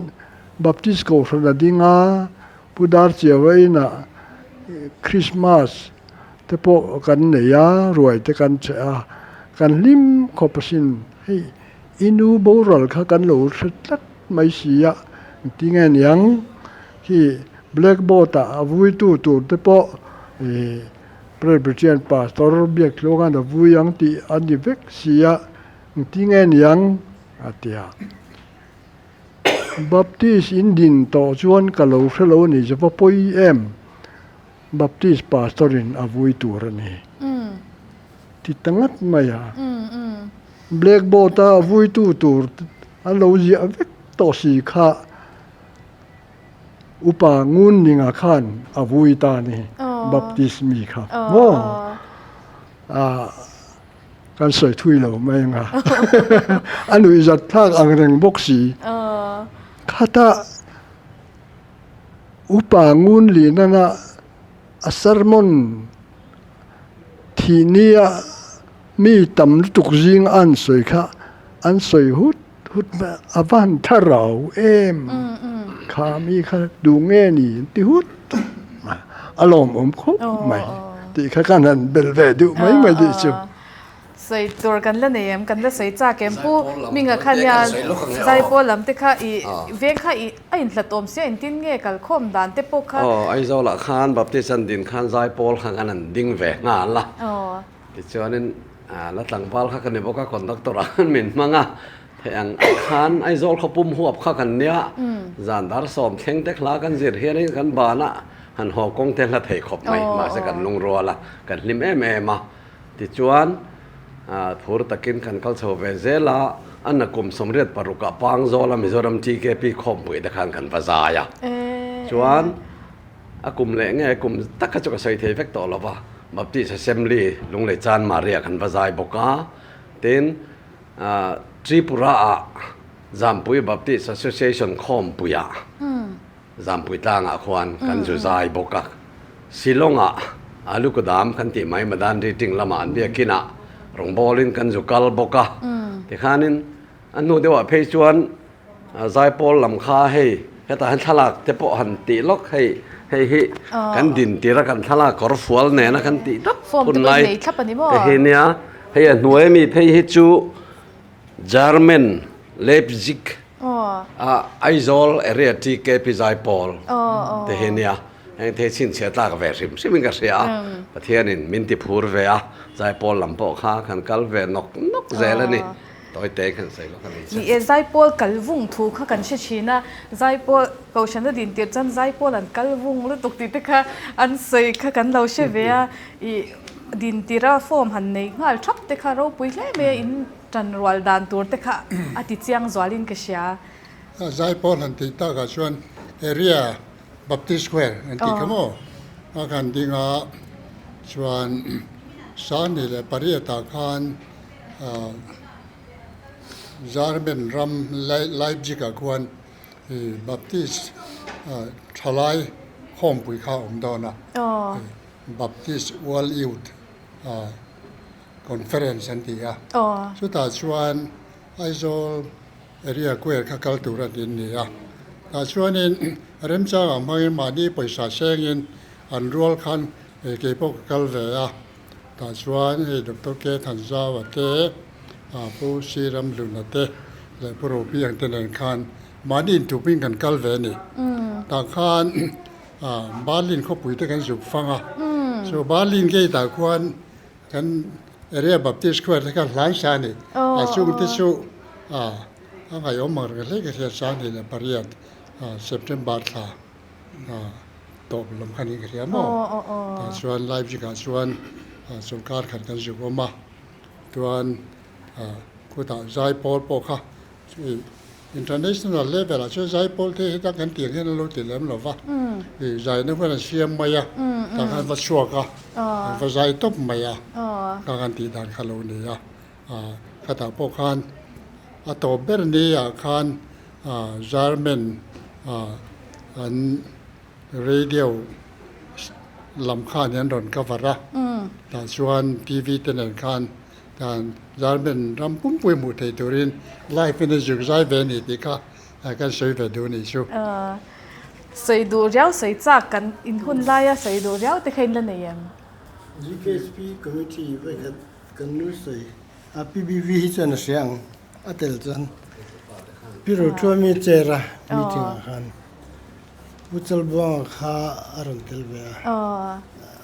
บัพติสโกฟระดิงาผู้ดาร์เจียวไว้นะคริสต์มาสแต่พอกันเนี่ยรวยแต่กันเจ้ากันลิมขอบสินเฮ้ยอินูโบราณข้ากันหลูสุดลัดไม่เสียที่ไงยังที่แบล็กโบตาวุยตูแต่พอเปรย์บริเทียนปาสตอร์เบียกโลกันดวุยยังที่อันนี้เวกเสียที่ไงยังอาทิตย์บัพติสอินดินต่อชวนกับเราเฟลล์นี่จะพอปอยบัพติสปาสตอรินอาวุยตูรนี่ที่ตั้งมาอย่าแบล็กโบตาอาวุยตูอันเราจะเวกต่อสีข้าอุปางุนนิงาขันอาวุยตานี่บัพติสมีครับว้าการสวยทุยเราไม่ยังอ่ะอันนี้จะทักอังเริงบกสีข้าตาอุปางุนลีนั่นนะอัสรมอนที่นี่มีตำตุกจิงอันสวยค่ะอันสวยหุดมาอวันทาราข้ามีข้าดูเงี้ยนี่ที่หุดอารมณ์คบไม่ที่ข้ากันนั้นเบลเวดูไม่ได้จูใส่ตัวกันแล้วเนี่ยกันแล้วใส่จ่าเกมผู้มีเงาขันยาใจปวดลำเตะข้าอีเวียงข้าอีไอ้หลัดอมเสียอินตินเงี้ยกันข่มด่านเตะปกข้าไอ้เจ้าละขานแบบที่สันดินขานใจปอลข้างอันนั้นดิ้งแหวกงานละที่เจ้านี่แล้วต่างพาลข้ากันเนี่ยบอกว่าคนตักตัวรันมินมั้งแทงขานไอ้เจ้าเขาปุ่มหัวข้ากันเนี่ยจานดาร์สอมเข่งเตะคลากันเสียเฮียนี่กันบานะหันหอกงเทละเทขบไม่มาสักกันลงรัวละกันลิมมาที่จวนผู้ตะกินกันเขาโชว์เวเซล่า อันนักกรมสมเด็จปรุกะปางโซลามิโซรัมทีเกปีคอมปุยตะคันกันภาษาอ่ะชวนอากลุ่มแหล่งไงกลุ่มตักกระจกใส่เทเฟกต่อแล้วปะบัพติสเซมลีลุงเลยจานมาเรียกันภาษาบกาเต็นทริปุระจามปุยบัพติส Association คอมปุยะจามปุยต่างอ่ะควันกันจุใจบกาสิลงอ่ะอาลูกดามขันติไม่มาดันรีติงละมันเบียกินะรองบอลินกันจุกัลบกาที่ขานินอันนู้นเดี๋ยวเพย์ชวนใจปอลลำคาให้แต่หันทลากเทปหันตีล็อกให้กันดินตีระกันทลากกอร์ฟัวเนี่ยนะกันตีดับคนไล่แต่เห็นเนี่ยให้หน่วยมีเพย์จูจาร์เมนเลปซิกไอโซลเอเรียที่เกปิใจปอลแต่เห็นเนี่ยให้เทสินเสียตากเวริมสิมิงกเสียประเทศนี้มินติพูร์เวียใจปอลลำปอข้าขันกัลเวนกเจลนี่ตัวเตะกันใส่แล้วกันนี่ใจปอลกัลวุงถูกกันเช่นนะใจปอลเขาฉันจะดินเตียจันใจปอลอันกัลวุงแล้วตกติดค่ะอันใส่ค่ะกันเราเชื่อเวียดินตีระฟอร์มหันในงาชอบเตะค่ะเราปุยเล่เมียอินจันรัลดานตัวเตะค่ะอาทิตย์ยังจวลินกเชียใจปอลหันติดตากับชวนเอเรียบัพติสแควร์อันที่ขโมยอาการดิ่งชวนสารนี่แหละปริยตาคารจาร์เบนรัมไลฟ์จิกาควรบัพติสทลายห้องปุยข้าวดอนะบัพติสวอลยูทคอนเฟอเรนซ์อันที่สุดท้ายชวนไอโซเอเรียควร์ข้าคัลตูรัดินนี่แต่ชวนนี้เริ่มจากมาดีไปสาเชงินอันรัวคันเก็บพวกกัลเวียแต่ชวนดร.เกทันซาวเตผู้ซีรัมลุนเตและผู้รู้พี่ยังเตนคันมาดีนถูกวิ่งกันกัลเวนี่แต่คันบาลินเขาปุ๋ยตะกันสุกฟังso บาลินเกยตาควันกันเรียบัพติสควร์ตะกันหลายชานี่ช่วงที่ช่วงอะไรออกมาเรื่องเล็กๆชานี่เนี่ยปริยัติเซปเทมเบอร์ค่ะตบลำคันนี้ก็เรียกมั้งส่วนไลฟ์จิกาส่วนสงการขันกันสุกมาส่วนกูตาใจปอลปอค่ะ international level ช่วยใจปอลที่ตั้งกันเตียงให้เราติดแล้วหรอวะใจนึกว่าเชียมมาอ่ะตั้งกันวัดชัวกะวัดใจตบมาอ่ะตั้งกันตีด่านคาโลนี่อ่ะข้าตาปอคันอัตโตเบอร์นี่อ่ะคันจาร์เมนอันเรดิโอลำคาเนี่ยโดนกวาระแต่ชวนทีวีเตนคันแต่จาร์เมนรำปุ่มปุยมุดให้ตัวรินไลฟ์เป็นจุกใจเวนิติค่ะกันสวยไปดูนี่ชูสวยดูเรียวสวยจากกันอินหุ่นไล่สวยดูเรียวแต่ใครเล่นเนี่ย GKSP committee ไปกันนู้สวยPBV จนเสียงอัตเลจันพี่รู้ชัวมีเจระมีถึงกันผู้จัดบังข้าอารมณ์เทลเวีย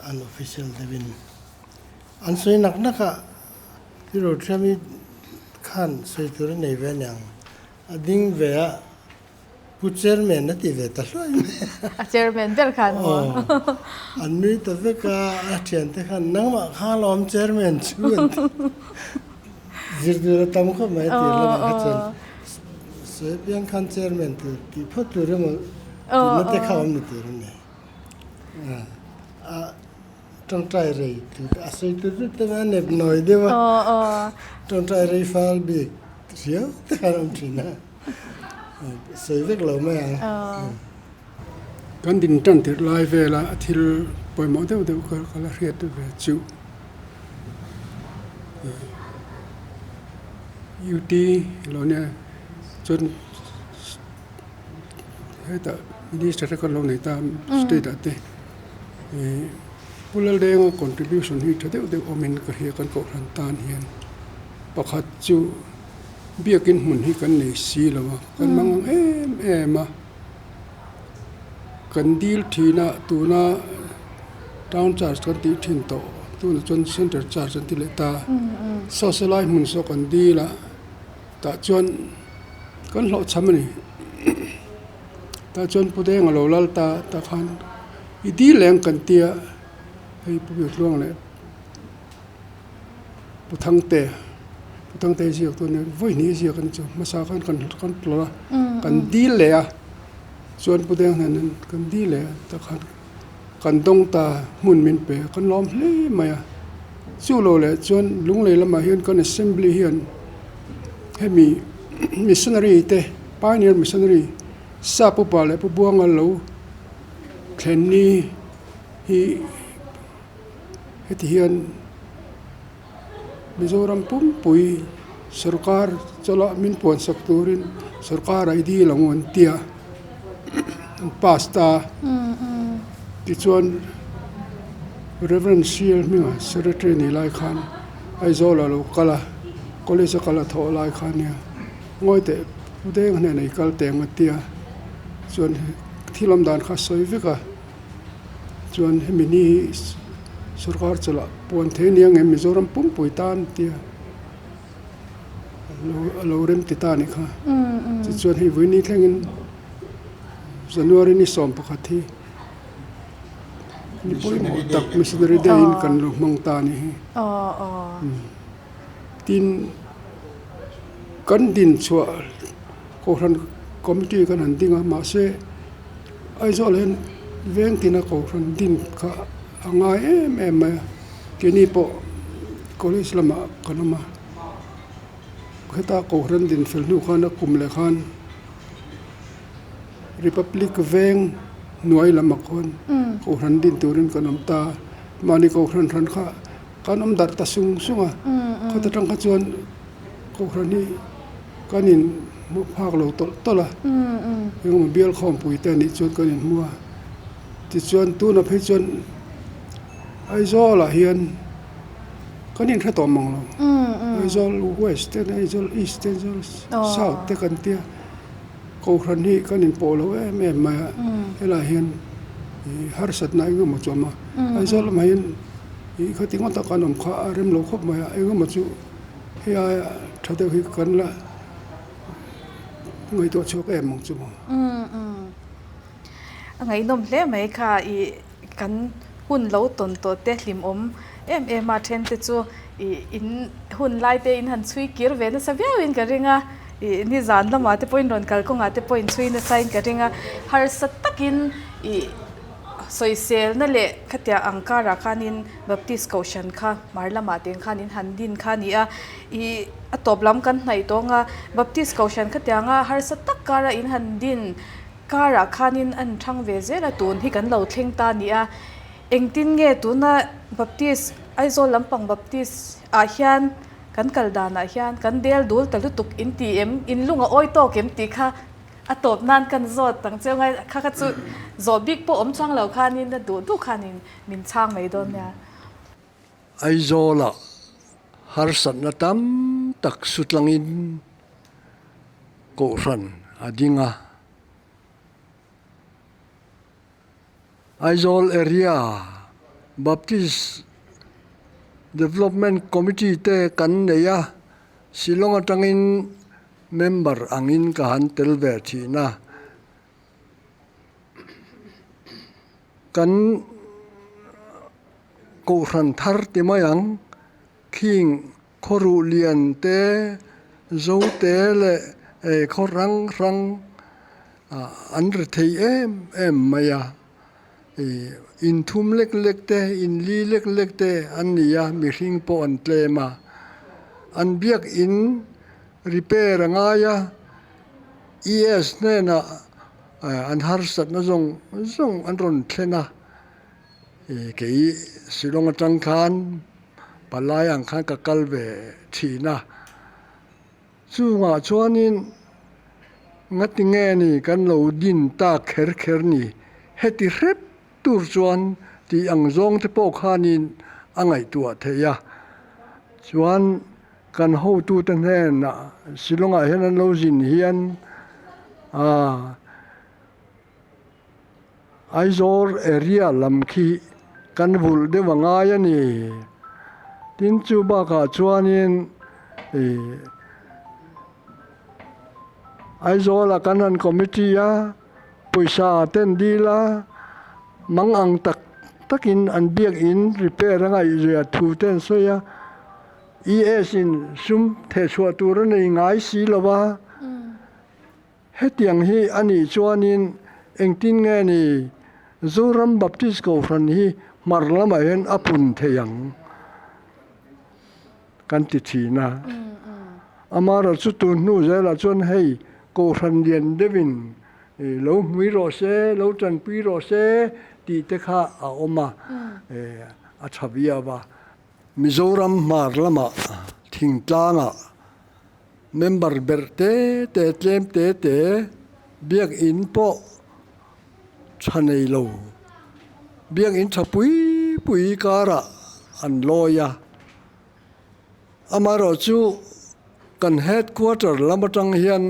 อัน official เดวินอันสวยนักๆพี่รู้ชัวมีขันสวยตัวในเวียนยังดิ่งเวียผู้เชอร์แมนนั่นที่เวียตลอดเชอร์แมนเบลขันอันนี้ตัวเวก้าเทียนเตขันนั่งมาข้าล้อมเชอร์แมนชวนजिरदुर तमख मैं तिरला खचन से बियां खान चेयरमैन ती फतुर म नते खावम नि तिरने टंग ट्राई रे तु असै तु त ने नय देवा टंग ट्राई रे फाल बि रियो त खारम थिना सै वेक लो मैกันดินจันติไลฟ์เวลาทิลปอยหมอเดี๋ยวก็ละเรียดด้วยจูยูดีเราเนี่ยจนให้แต่ดีสตรีก็ลงในตามสเตตัสเต้ผู้เล่นเด้ง contribution ที่จะเดี๋ยวอมินก็เฮียกันก็รันตานเฮียนประคัดจูเบี้ยกินหุ่นที่กันในซีแล้วว่ากันมังมากันดีลทีน่ะตัวน่ะดาวน์จัดกันดีทิ้งโตตัวน่ะจนเซ็นเตอร์จัดกันที่เลต้าโซเชียลไลฟ์มันสกันดีละแต่จนกันหลอกช้ำนี่แต่จนผู้เด้งเราลัลตาคันอีดีแรงกันเตียให้ผู้อยู่ร่วงเลยผู้ทั้งเตะ tang te siak tu ne voi ni siak kan chu masa kan tla kan dil le a chuan pudeng nan kan dil le ta khan kan dong ta mun min pe kan lom hle maya chu lo le chuan lung le lama hian kan assembly hian hemi missionary te pioneer missionary sa pu pa le pu buang a lo thlen ni hi heti hian Mizoram pumpui sarkar chola min puan sakturin sarkar ID langon tia pasta ti chuan Reverend Seal minga secretary ni lai khan ai zola lo kala college kala tho lai khan ya ngoi te udeng ne nei kal teng tia chuan thilam dan kha soi veka chuan hemini sarkar chola puan the niang em Mizoram pumpui tan tia lo rem ti ta ni kha chuan hi vini thlengin January ni som pakhathi ni poi mo tak missionary day in kan lo mang ta ni tin kan din chua ko ran committee kan han dinga ma se ai zo len veng tina ko ran din kha anga em ke ni po college lama kanama khata ko ran din fel nu khana kum le khan Republic veng nuai lama kon ko ran din turin kanam ta mani ko ran kha kanam dar ta sunga khata tang kha chuan ko ran ni kanin mu phak lo tola yung bial khom pui ta ni chuan kanin mua ti chuan tu na phei chuan ai zo la hian kanin kha to mong lo ai zo west te ai zo east te zo south te kan tia ko ran ni kanin polo em ma hela hian har sat na ngo ma choma ai zo ma hian I khati ngon ta kanom kha rem lo khop ma ai ngo ma chu ya thade hi kan la ngai to chok em mong chu ngai nom hle mai kha I kan hun lo ton to te hlim em ma then te chu in hun lai te in han chui kir ve na sabiao in ka ringa ni zan lama te point ron kal ko nga te point chui na sign ka ringa har sat takin soisel na le khatia angkara khanin baptist kaushan kha marlama teng khanin handin khania atoplam kan hnai tonga baptist kaushan khatia nga har sat tak kara in handin kara khanin an thang ve zela tun hi kan lo thleng ta nia engtin nge tuna baptist aizo lampang baptist a hian kan kaldana hian kan del dul talutuk in ti in lunga oi to kem ti kha atop nan kan zot tang chenga kha chu zo big po chang lo khanin da du khanin min chang mai don ya ai zola har sat na tam tak sutlangin ko ran adinga Aizol area Baptist Development Committee te kan neya Silong atangin member angin kahan telver thina kan ko ran thar ti mayang king khoru lian te zo te le khorang rang andre thei em maya in thum lek te in li lek te an nia mi hring po an tlema an biak in repair anga ya es ne na an har sat na zong an ron thlena ke silong atang khan palai ang khan ka kalve thina chunga chuanin ngati nge ni kan lo din ta kher ni heti rep tur chuan ti ang zong te po khanin angai tua theya chuan kan ho tu ten he na silonga hian an lo jin hian Aizor area lamkhi kan bul de wanga ya ni tin chu ba ka chuanin Aizor la kanan committee ya poisa ten dila mang ang takin an biak in repair anga i thu ten so ya ES in sum the chua tur nei ngai si lawa he tiang hi ani chuanin engtin nge ni Zoram Baptist ko fran hi marlama hen apun theyang kan ti thina amara chu tu nu zela chon hei ko fran lian devin lo mi ro se lo chan pi ro se ti te kha a oma a thavia ba Mizoram marlama thingtlanga member berte te tlem te biak in po chanei lo biak in thapui pui kara an loya amaro chu kan headquarter lamatang hian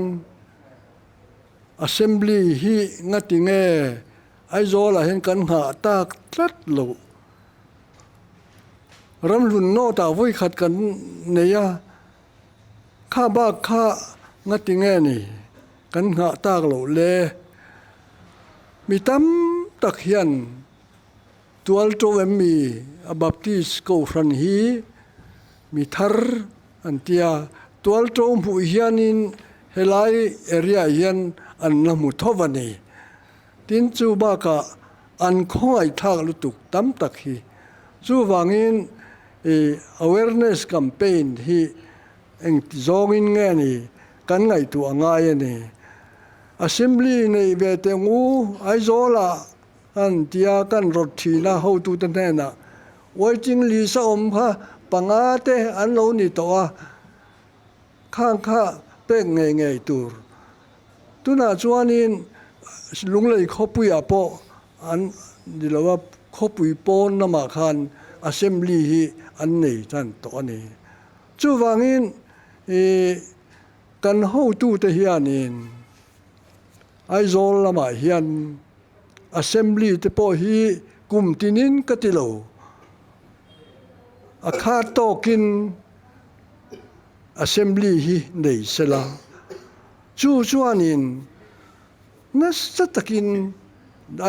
assembly hi ngatinge aizola hen kan ha tak tlat lo ramlun no ta voi khat kan neya kha ba kha ngatinge ni kan ha tak lo le mi tam tak hian tual to mi a baptist ko fran hi mi thar antia tual to mu hianin helai area hian an na mu thovani tin chu ba ka an khoi thak lu tuk tam tak hi chu wangin awareness campaign hi eng zongin nge ni kan ngai tu anga ye ni assembly nei ve te ngu aizola an tia kan rot thina ho tu ta na waiting li sa om kha panga te an lo ni to a khang kha pe nge nge tur tuna chuanin lunglei khopui apo an dilawa khopui pon na ma khan assembly hi an nei tan to ani chu wangin kan ho tu te hianin aizol lama hian assembly te po hi kum tinin katilo akha tokin assembly hi nei sela chu chuanin nasatakin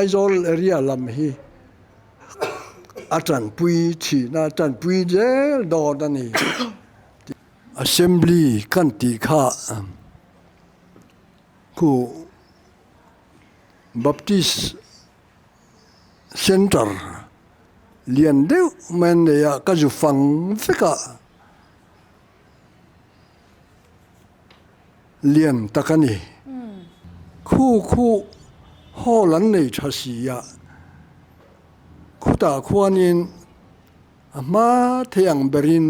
aizol area lam hi atan pui chi na tan pui je do dani assembly kan ti kha ku Baptist Center lian deu men ya ka ju fang fika lian takani khu holan nei thasiya khuta khuanin ama theyang berin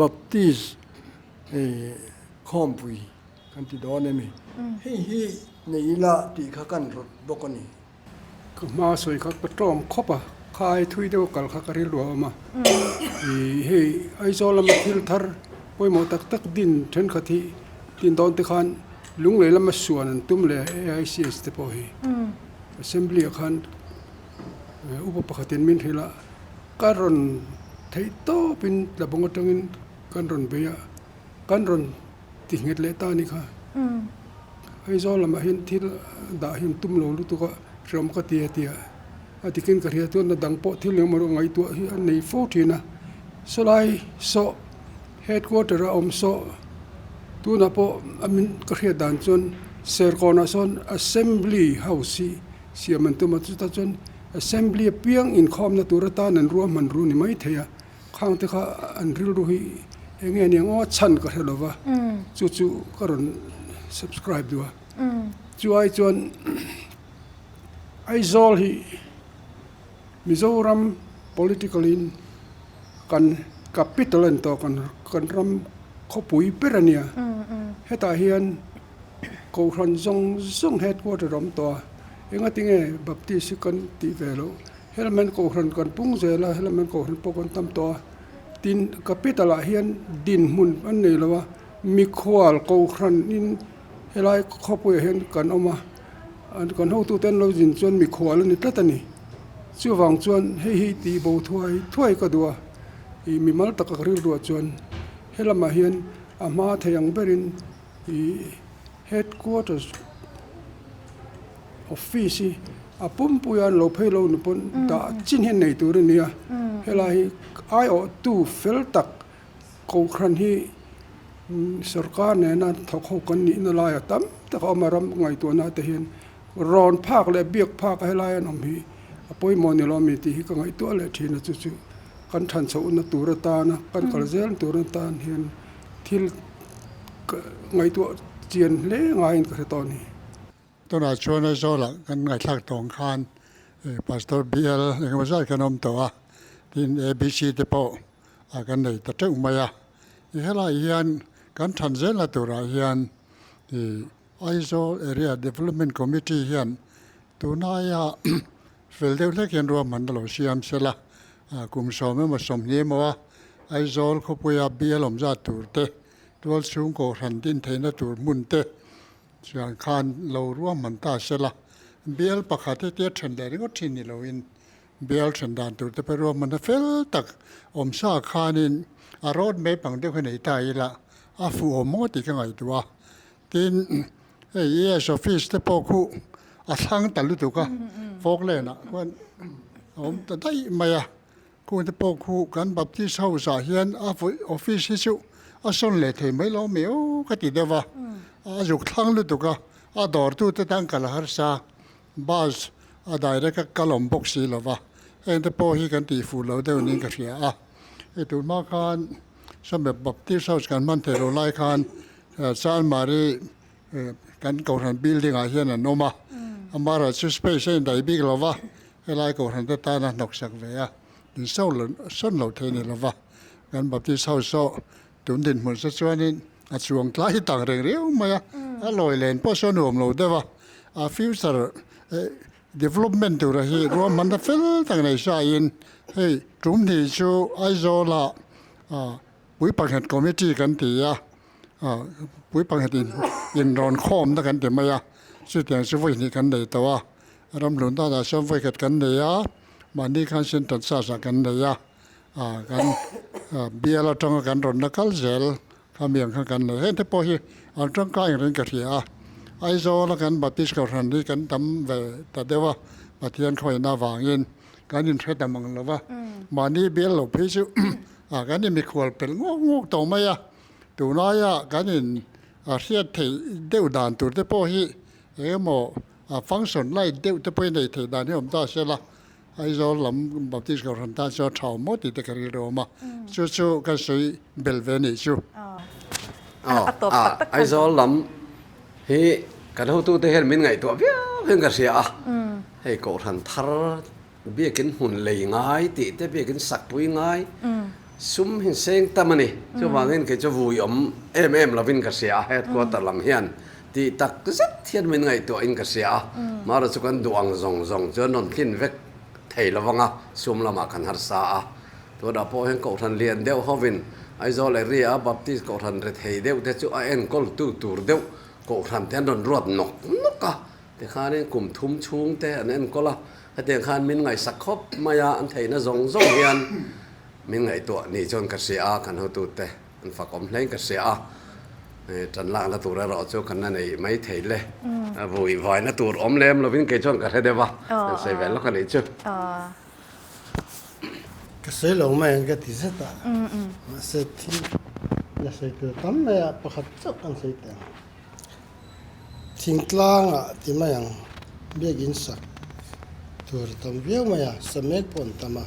Baptist khompui kan ti do ne mi hi nei la ti kha kan rot bokani ka ma soi kha patrom khopa khai thui deu kal kha kari lo ma he aizola ma thil thar poi mo tak tak din then khathi tin don te khan lung le lama suan an tum le AICS te po hi assembly khan upa pakhatin min thila karon thei to pin la bongo tangin kan ron beya kan ron ti nget le ta ni kha aizola ma hin thil da hin tum lo lu tu ka ram ka tia tia atikin ka ria tu na dang po thil le maro ngai tu hi an nei fo thina so lai so headquarter om so tu na po amin ka ria dan chon ser kona son assembly house si aman tu ma chu ta chon assembly piang in khom na turata nan ruam man ru ni mai theya khang te kha an ril ru hi enge ni ngo chan ka helova chu chu karon subscribe dua chu ai chon aizol hi Mizoram political in kan capital en to kan ram khopui perania heta hian ko ron zong headquarter rom to enga tinge baptist kan ti velo helmen ko ron kan pung zela helmen ko ron pokon tam to tin capital a hian din mun an nei lawa mi khwal ko ron in helai khopui hen kan oma an kan ho tu ten lo jin chon mi khwal ni tatani chu wang chuan hei ti bo thuai ka duwa I mi mal tak ril ruwa chuan helama hian ama theyang berin I headquarters office apum puyan lo phelo nupon ta chin hen nei tur nia helai ai o tu fel tak ko khan hi sarkar ne na thokho kan ni na la ya tam ta ko maram ngai to na te hian ron phak le biak phak he lai an om hi apoi mo ni lo mi ti hi ka ngai to le thina chu chu kan than chho na tur ta na kan kal zel tur ta hian thil ngai to chian le ngai in ka to ni ตัวน่าชวนให้โซละกันไงทักตองคานพาสตอร์บีเอลยังไม่ใช่ขนมตัวที่ ABC เตปอกันไหนตัดจุมาอ่ะอีเฮล่าเฮียนกันทันเซลตัวเฮียนที่ ISO Area Development Committee เฮียนตัวนายะฟิลเดอร์เล็กเห็นรวมมันตลอดเสียมเสละกลุ่มสอมมาสมเนียมว่า ISO เขาพยายามบีเอลมจัดตัวเตตัวสูงกว่าทันดินเทนตัวมุนเตเสียงคานเราร่วมมันตาเสละเบลประคาเตี้ยฉันได้ก็ที่นี่เราอินเบลฉันดานตัวแต่ไปร่วมมันเฟลตักอมซาคานินอารมณ์ไม่ปังเดียวคนไหนตายละอาฟูอมมติกันไงตัวทีนเอสออฟฟิศแต่พอคู่อาทั้งตลุตุกะโฟกเลยนะวันอมแต่ได้ไม่อะคู่แต่พอคู่กันแบบที่เช่าสาเฮียนอาฟูออฟฟิศที่สุอาส่วนเล็กไม่ล้อไม่โอ้ก็ติดเดียวว่าอาจุกทั้งลุตุกะอาดอร์ตุแต่ตั้งกันละฮาร์ซาบาสอาได้เรียกกะลอมบ็อกซี่ละวะเอ็นแต่พอฮีกันตีฟูเราเดี๋ยวนี้ก็เสียไอ้ตัวมาคันสมัยแบบที่เช่ากันมันเทโรไลคันซาลมารีกันก่อทันบิลดิ้งอาเฮียนโนมาอามาราชูสเปซเอ็นได้บิ๊กละวะไอ้ไลก่อทันแต่ตาหนักสักเวียดินเศร้าเลยส้นเราเทนี่ละวะกันแบบที่เช่าโซ่ตุนดินเหมือนส่วนนี้อาช่วงใกล้ต่างเรื่องมาอร่อยเลยพอส่วนหัวเราเดี๋ยวว่าฟิวเจอร์development ตัวที่รวมมันจะเฟลตั้งในสายนให้กลุ่มที่ชูไอโซล่าปุ๋ยปังเหตุคอมมิชชั่นกันที่ปุ๋ยปังเหตุยินรอนคอมตั้งกันที่ไม่สุดอย่างสุดวิธีกันได้ตัวรำลุนตั้งแต่สุดวิธีกันได้มันนี่ขั้นเส้นตัดสาสกันได้กันเบียร์เราต้องกันรอนนักเซลทำอย่างกันเลยเห็นที่พอที่อันตรงกลางเรื่องกันที่ไอโซแล้วกันบัติสกับทันที่กันทำแบบแต่เดี๋ยวว่าบัติยันคอยหน้าวางยินกันยินเทแต่มังแล้วว่ามันนี่เบี้ยหลบพิจิกันนี่มีขวดเป็นงกต่อไหมตัวน้อยกันยินเสียที่เดี่ยวด่านตัวที่พอที่หมอฟังก์ชันไล่เดี่ยวที่พอในที่ด่านที่ผมตั้งเสร็จละไอโซลำบัติสกับทันตั้งเสร็จเท่าหมดที่ตะการีโรมาจู่ๆกันซื้อเบลเวนิชูไอโซลำฮีกันเขาตู้เตเห็นมินไงตัวเบี้ยเพิ่งกระเสียให้โกทันทาร์เบี้ยกินหุ่นเลยง่ายติแต่เบี้ยกินสักปุยง่ายซุ่มเห็นเสียงตามันนี่จะวางเงินก็จะวุยเราวินกระเสียเฮ็ดกว่าตะลำเฮียนตีตักก็จะเทียนมินไงตัวอินกระเสียมาเราจะกันดวงซองจนนนกินเวกไทยละวังซุ่มละมากันฮาร์ซาตัวดาพอเห็นโกทันเรียนเดียวเขาวินไอโซเลเรียบับที่โกทันเรทเฮเดียวแต่จู่ไอเอ็นก็ตูเดียวก็ทำแต่นรวดนกอะแต่ข้านี่กลุ่มทุ่มชุงแต่อันนั้นก็ละแต่ข้ามินไงสักครบมายาอันไทยน่ะซงเฮียนมินไงตัวนี่จนกระเสียกันเขาตัวแต่อันฝากอมเล่นกระเสียจันละละตัวเราเจ้ากันนั่นไอ้ไม่ไทยเลยบุยไว้นะตัวอมเล่มเราวินเกจนกันได้ปะใส่แหวนแล้วกันเลยเจ้าก็เสียลงมาอย่างก็ที่เสตมาเสตที่จะเสตตั้มไม่ประคับจักอันเสตทิ้งกลางที่มาอย่างเบี้ยกินสักตัวตั้มเบี้ยมาอย่างสมัยปนตั้ม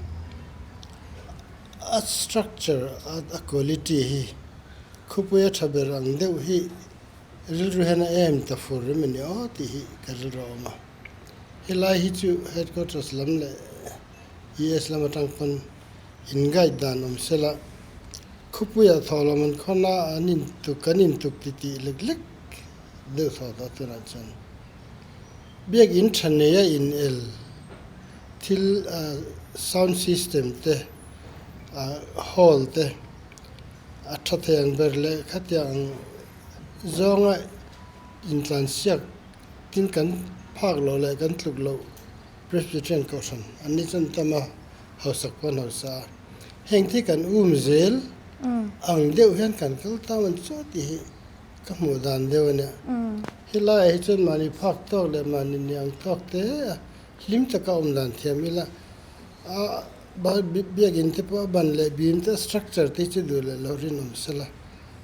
structure quality ฮีคุปยทับรังเดียวฮีริลรูเฮน่าตาฟูร์มินอที่ฮีกริลรอมาเฮลัยฮีจู headquarters ลำเล่ES ลำตั้งปันอินไกด์ดานอมเสละคุปยทอลมันคนน่ะนินตุติเล็กเดือดสอดตัวนั้นฉันเบียกอินชันเนียอินเอลทิลsound system เตhall เตอัฐเทียงเบอร์เล่ขัดยังจงอินทรานเซียกินกันภาคโลเลยกันทุกโล Presbyterian Caution อันนี้ฉันทำมาเฮาสักวันเฮาซาแห่งที่กันเซลอังเดียวเห็นกันก็ตามันสอดีก็หมู่ดานเดียวเนี่ยเฮลายจนมานี่ภาคตอกเลยมานี่ยังตอกเตลิมตะกอมดานเทียมละ ba biagin te pa ban le bim te structure te chu du le lo rin om sala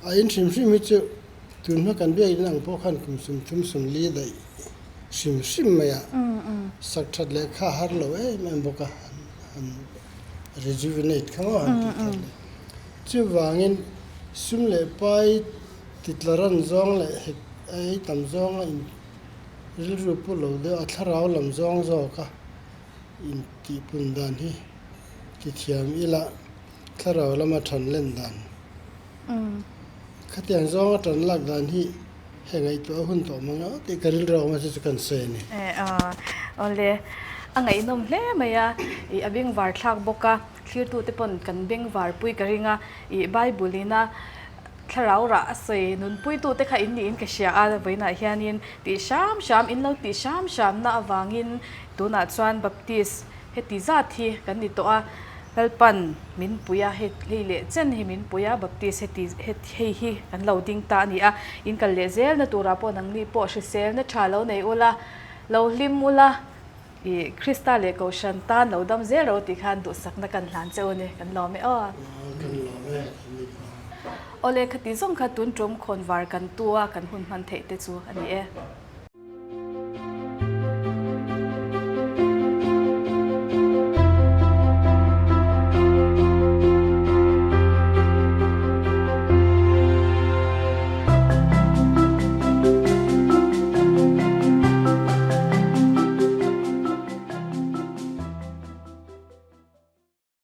a in shim shim mi chu tun ma kan biagin ang po khan kum sum thum sum li dai shim shim ma ya sak that le kha har lo mem boka rejuvenate kama han chu wangin sum le pai titlaran zong le ai tam zong in ril ru pu lo de a tharau lam zong zo ka in ti pun dan hi ti thiam ila tharau lama than len dan khatiang zong tan lak dan hi hengai to hun to manga ti karil ro ma chu kan se ni ole angai nom hle maya I abing war thak boka thlir tu te pon kan beng war pui karinga I bible tharau ra sei nun pui tu te kha in ni in ka sia a voina hianin ti sham in lo ti sham na awangin tuna chuan baptist he ti za thi kan ni to a lalpan min puya he le chen hi min puya baptist he hi kan lo ding ta ni a in kal le zel na tura po nang ni po hri sel na thalo nei ula lo lim ula I krista le ko shan tan lo dam zero ti khan du sak na kan hlan cheu ni kan lo me o kan lo me ole khati zong kha tun trom khon war kan tua kan hun man the te chu ani e